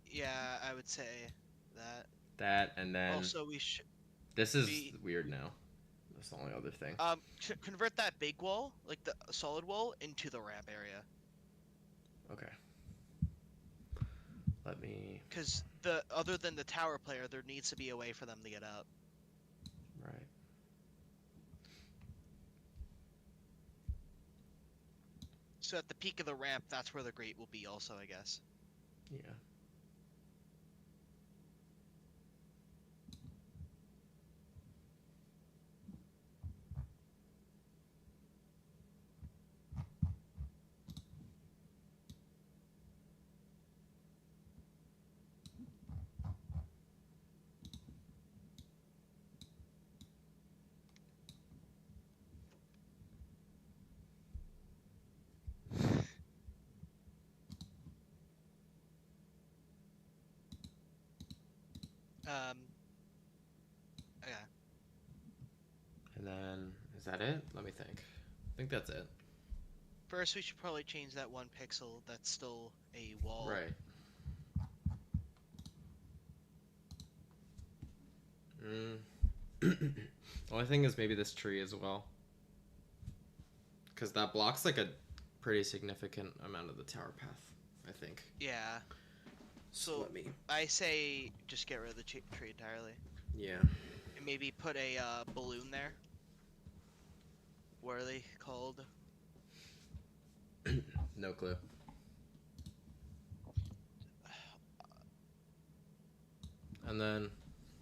Yeah, I would say that. That, and then... Also, we should... This is weird now. That's the only other thing. Convert that big wall, like the solid wall, into the ramp area. Okay. Let me... Because other than the tower player, there needs to be a way for them to get up. Right. So at the peak of the ramp, that's where the grate will be also, I guess. Yeah. Yeah. And then, is that it? Let me think. I think that's it. First, we should probably change that 1 pixel that's still a wall. Right. Only thing is maybe this tree as well, because that blocks like a pretty significant amount of the tower path, I think. Yeah. So let me. I say just get rid of the tree entirely. Yeah. And maybe put a balloon there. What are they called? No clue. And then,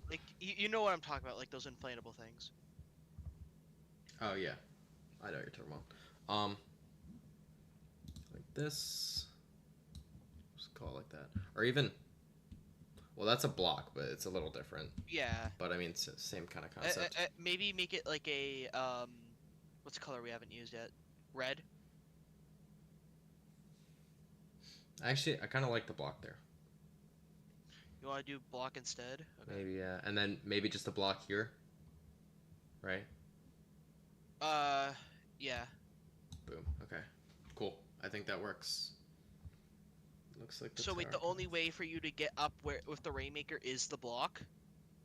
Like you know what I'm talking about, like those inflatable things. oh yeah, I know what you're talking about. Like this. Just call it like that, or even. Well, that's a block, but it's a little different. Yeah. But I mean, it's the same kind of concept. Maybe make it like a what's the color we haven't used yet? Red. Actually, I kind of like the block there. You want to do block instead? Okay. Maybe, yeah. And then maybe just a block here. Right? Yeah. Boom. Okay. Cool. I think that works. Looks like the So wait, the tower only path. way for you to get up where with the Rainmaker is the block?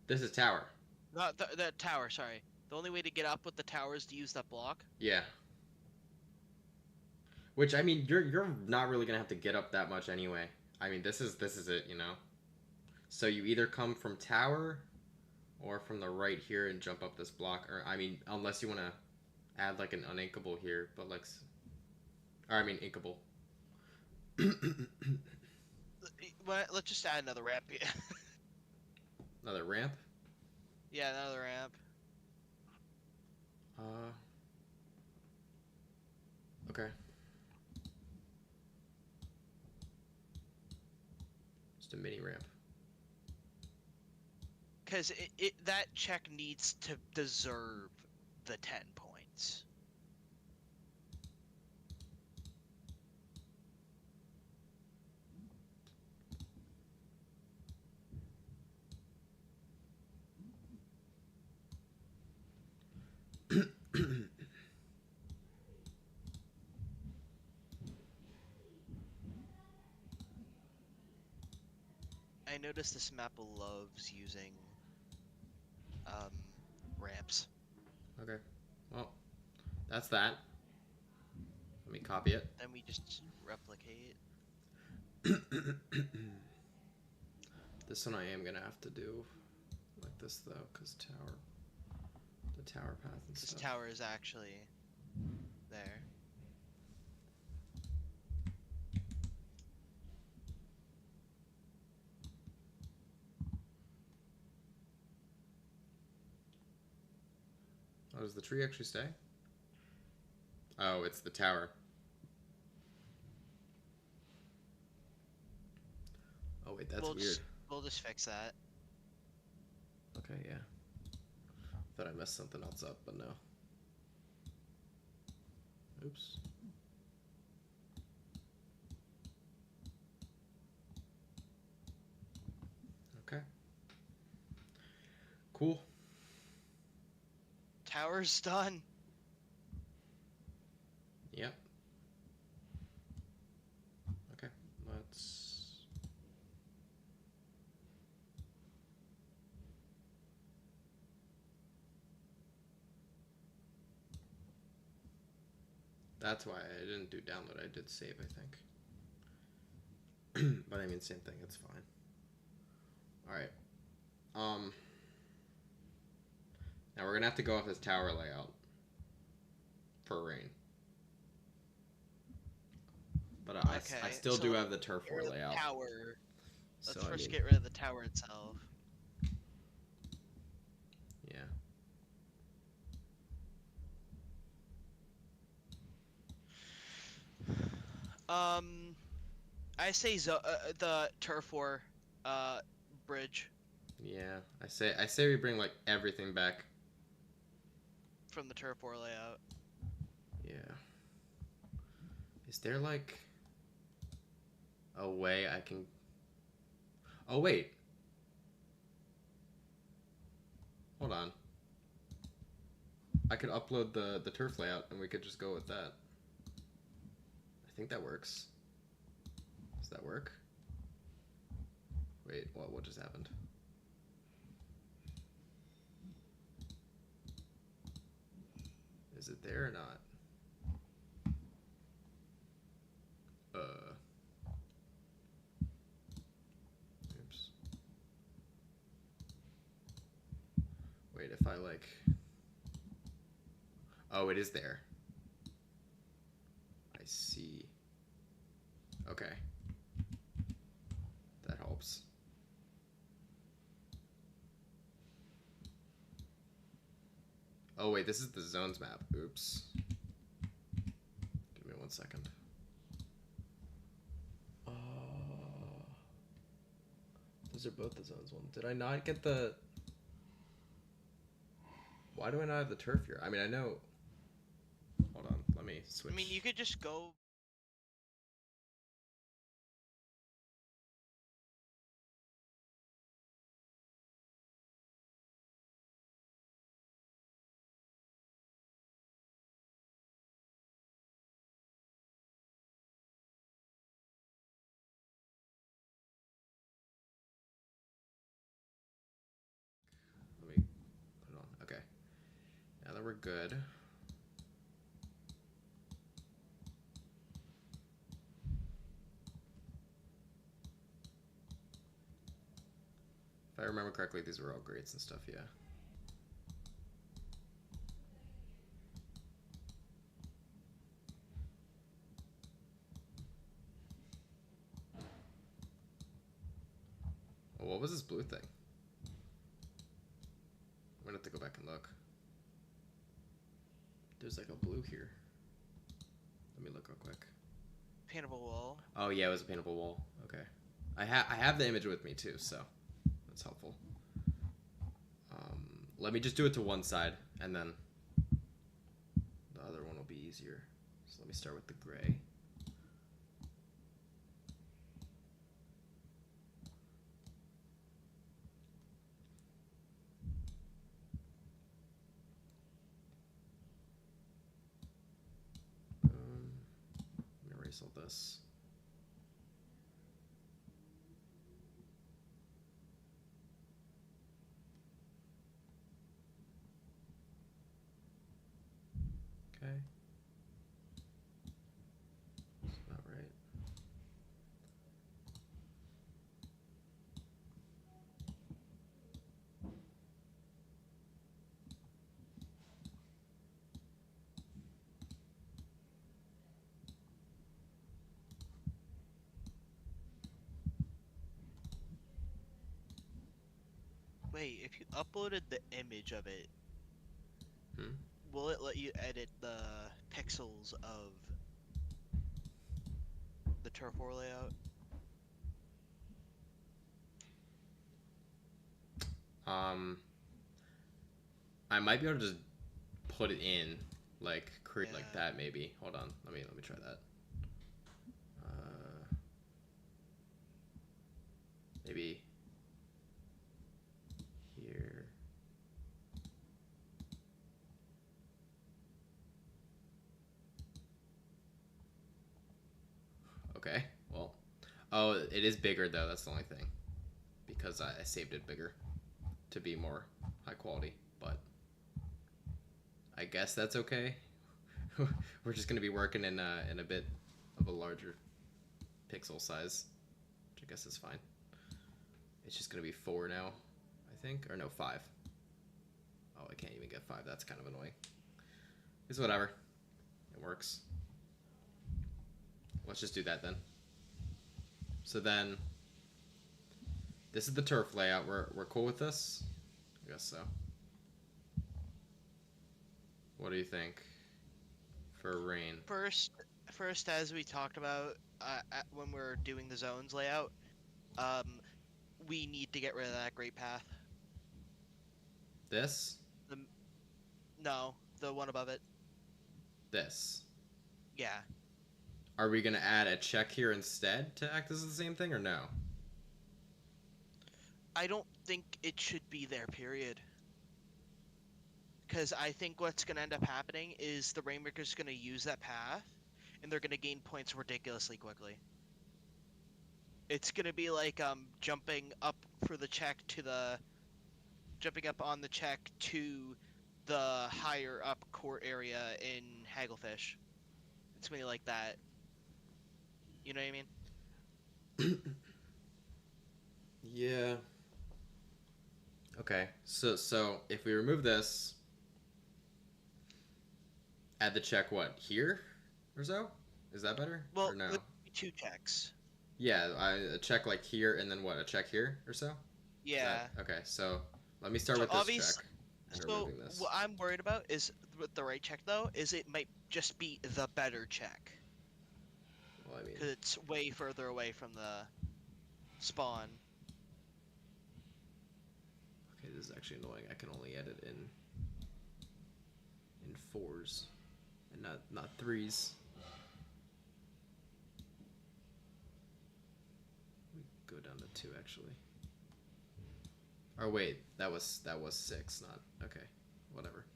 This is tower. Not the tower, sorry. The only way to get up with the tower is to use that block? Yeah. Which, I mean, you're not really gonna have to get up that much anyway. I mean, this is it, you know? So you either come from tower or from the right here and jump up this block, or I mean, unless you want to add like an uninkable here, but like, or I mean inkable. Well, let's just add another ramp. Another ramp. Yeah, another ramp. Okay. Just a mini ramp. Because that check needs to deserve the 10 points. I noticed this map loves using ramps. Okay. Well, that's that. Let me copy it. Then we just replicate. This one I am gonna have to do like this though, cause the tower path and This stuff. tower is actually there. Oh, does the tree actually stay? Oh, it's the tower. Oh wait, that's weird. We'll just fix that. Okay, yeah. Thought I messed something else up, but no. Oops. Okay. Cool. Tower's done. Yep. Okay, let's... That's why I didn't do download, I did save, I think. But I mean, same thing, it's fine. Alright. Now we're gonna have to go off this tower layout for rain. But I still do have the turf war layout. Tower. Let's So, first get rid of the tower itself. Yeah. I say the turf war bridge Yeah. I say we bring like everything back. from the turf war layout. Yeah. Is there like a way I can... Oh wait. Hold on. I could upload the turf layout and we could just go with that. I think that works. Does that work? Wait, what just happened? Is it there or not? Oops. Wait, if I like... Oh, it is there. I see. Okay. That helps. Oh, wait, this is the zones map. Oops. Give me 1 second. Those are both the zones one. Did I not get the... Why do I not have the turf here? I mean, I know... Hold on, let me switch. I mean, you could just go. Let me put it on. Okay. Now that we're good. If I remember correctly, these were all grades and stuff, yeah. Oh, what was this blue thing? I'm gonna have to go back and look. There's like a blue here. Let me look real quick. Paintable wall. Oh yeah, it was a paintable wall. Okay. I have the image with me too, so that's helpful. Let me just do it to one side, and then the other one will be easier. So let me start with the gray. Let me erase all this. Okay. That's about right. Wait, if you uploaded the image of it, Hmm? will it let you edit the pixels of the turf war layout? I might be able to just put it in, like create like Yeah. that maybe. Hold on, let me try that. Maybe here. Okay, well, oh, it is bigger though. That's the only thing, because I saved it bigger to be more high quality. But I guess that's okay. We're just gonna be working in a bit of a larger pixel size, which I guess is fine. It's just gonna be 4 now, I think, or no, 5. Oh, I can't even get 5. That's kind of annoying. It's whatever. It works. Let's just do that then. So then, this is the turf layout. We're cool with this? I guess so. What do you think for rain? First, as we talked about when we're doing the zones layout, we need to get rid of that great path. This? No, the one above it. This. Yeah. Are we going to add a check here instead to act as the same thing, or no? I don't think it should be there, period. Because I think what's going to end up happening is the Rainmaker's going to use that path, and they're going to gain points ridiculously quickly. It's going to be like jumping up on the check to the higher up court area in Hagglefish. It's gonna be like that. You know what I mean? Yeah. Okay. So if we remove this, add the check what here or so? Is that better? Well, or no? it would be 2 checks. Yeah, a check like here and then what? A check here or so? Is Yeah. that- okay. So let me start So with this obvious- check and So removing this. what I'm worried about is with the right check though, is it might just be the better check Well, I mean, because it's way further away from the spawn. okay, this is actually annoying. I can only edit in 4s and not 3s. We go down to 2 actually. Or wait, that was 6, not okay. Whatever.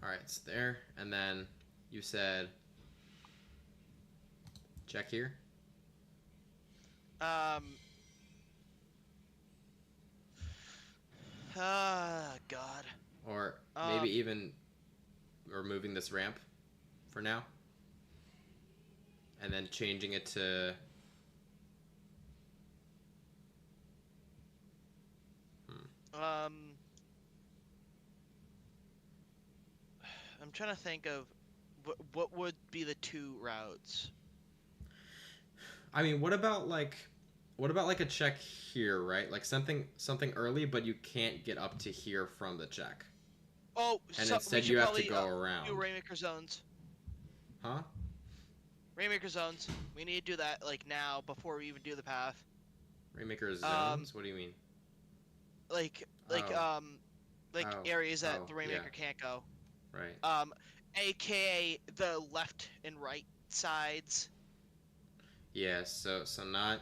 All right, it's there, and then you said check here. God. Or maybe even removing this ramp for now. And then changing it to... I'm trying to think of what would be the 2 routes. I mean, what about like a check here, right? Like something early, but you can't get up to here from the check. Oh, And so instead we you should have probably, to go around. do Rainmaker zones. Huh? Rainmaker zones. We need to do that like now before we even do the path. Rainmaker zones? What do you mean? Like Oh. areas that Oh, the Rainmaker yeah. can't go. Right. AKA the left and right sides. Yeah, so not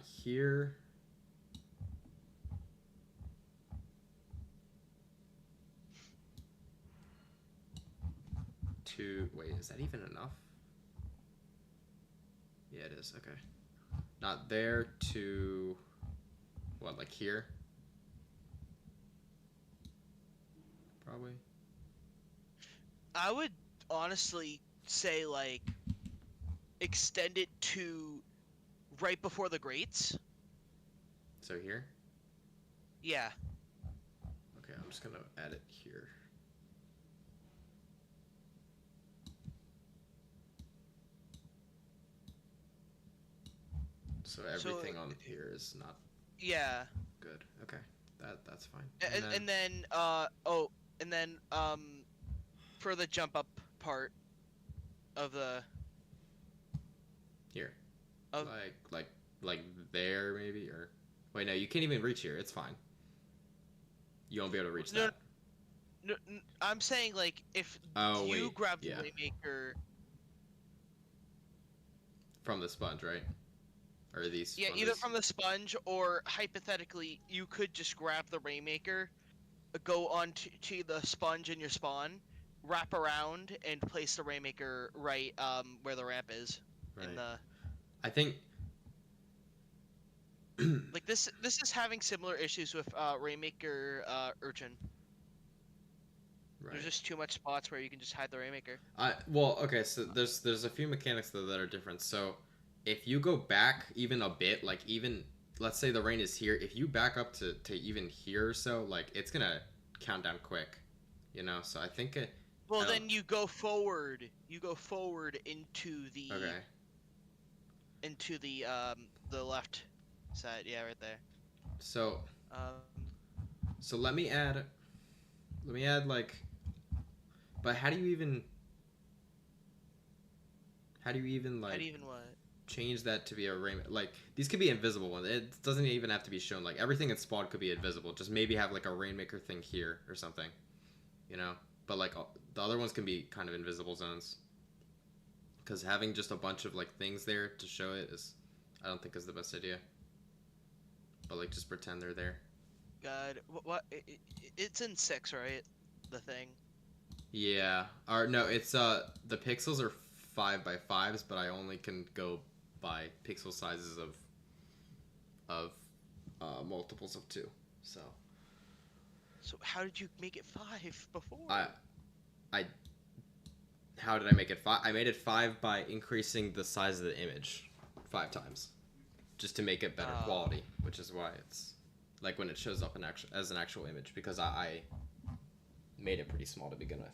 here. Wait, is that even enough? Yeah, it is. Okay. Not there to what, like here? Probably. I would honestly say like extend it to right before the grates. So here? Yeah. Okay, I'm just gonna add it here. So everything on here is not Yeah. good. Okay, that's fine. And then for the jump up part of the here, of like there maybe, or wait, no, you can't even reach here. It's fine. You won't be able to reach that. No, I'm saying like if you wait, grab the yeah. Rainmaker. From the sponge, right? Or these? Yeah, either from the sponge or hypothetically, you could just grab the Rainmaker, go on to the sponge in your spawn, wrap around, and place the Rainmaker right where the ramp is. Right. In the I think like this is having similar issues with Rainmaker Urchin. right. There's just too much spots where you can just hide the Rainmaker. Well, okay, so there's a few mechanics though that are different. So if you go back even a bit, like even let's say the rain is here, if you back up to even here or so, like it's gonna count down quick, you know. So I think Well, then you go forward. You go forward into the the left side. Yeah, right there. So so let me add like, but how do you even like How do you even what? change that to be a rain? Like these could be invisible ones. It doesn't even have to be shown. Like everything in spawn could be invisible. Just maybe have like a rainmaker thing here or something, you know. But like the other ones can be kind of invisible zones. Because having just a bunch of like things there to show it is, I don't think is the best idea. But like just pretend they're there. God, what? It's in 6, right? The thing. Yeah. Or no, it's the pixels are 5x5s, but I only can go by pixel sizes of multiples of 2. So So how did you make it 5 before? I how did I make it 5? I made it 5 by increasing the size of the image 5 times, just to make it better Oh. quality, which is why it's like when it shows up as an actual image, because I made it pretty small to begin with.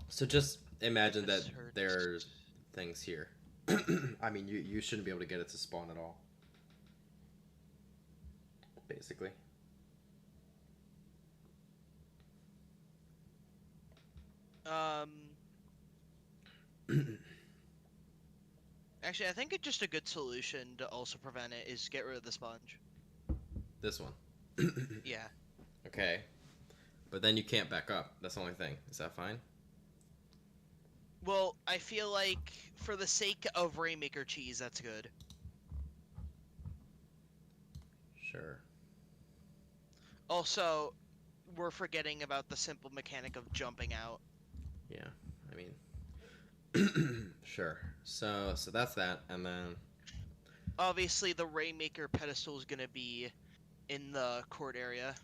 So just imagine that Misheard. there's things here. I mean, you shouldn't be able to get it to spawn at all. Basically. Actually, I think it's just a good solution to also prevent it is get rid of the sponge. This one. Yeah. Okay. But then you can't back up. That's the only thing. Is that fine? Well, I feel like for the sake of Rainmaker cheese, that's good. Sure. Also, we're forgetting about the simple mechanic of jumping out. Yeah. I mean, sure. So that's that, and then Obviously, the Rainmaker pedestal is gonna be in the court area,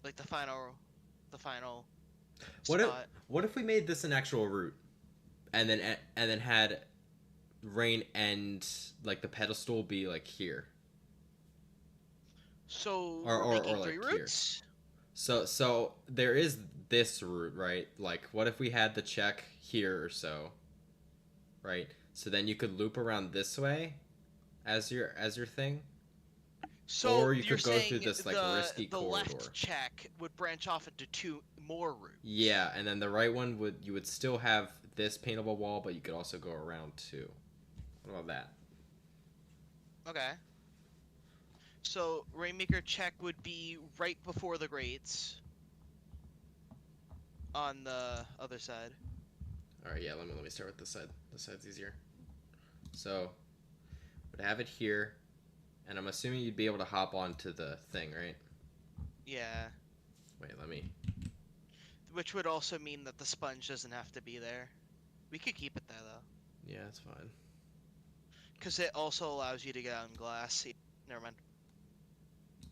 like the final What if spot. what if we made this an actual route, and then had rain and like the pedestal be like here. So Or- we're or- making or, three like, here. routes. So there is this route, right? Like, what if we had the check here or so, right? So then you could loop around this way, as your thing. So Or you you're could go through saying this, like, the, risky the corridor. left check would branch off into 2 more routes. Yeah, and then the right one you would still have this paintable wall, but you could also go around too. What about that? Okay. So Rainmaker check would be right before the grates. On the other side. All right, yeah. Let me start with this side. This side's easier. So, would have it here, and I'm assuming you'd be able to hop onto the thing, right? Yeah. Wait, let me. Which would also mean that the sponge doesn't have to be there. We could keep it there though. Yeah, it's fine. Because it also allows you to get on glass. Never mind.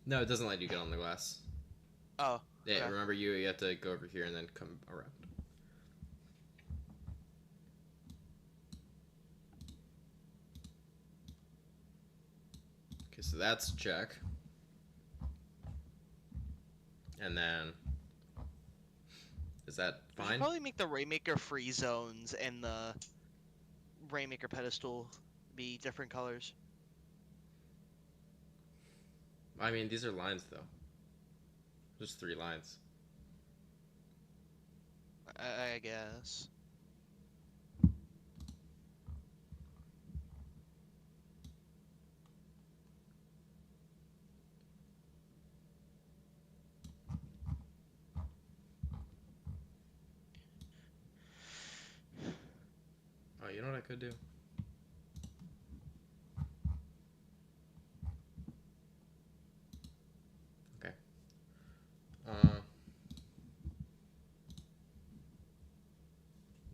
No, it doesn't let you get on the glass. Oh. Yeah, Okay. remember you have to go over here and then come around. Okay, so that's check. And then is that We should fine? probably make the Rainmaker free zones and the Rainmaker pedestal be different colors. I mean, these are lines though. Just 3 lines. I guess. Oh, you know what I could do? Okay.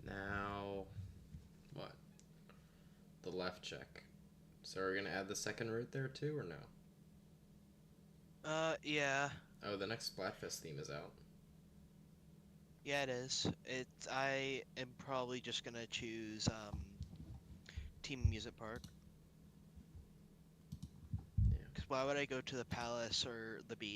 Now, what? The left check. So are we gonna add the second route there too, or no? Yeah. Oh, the next Splatfest theme is out. Yeah, it is. I am probably just gonna choose, Team Music Park. Yeah. Because why would I go to the palace or the beach?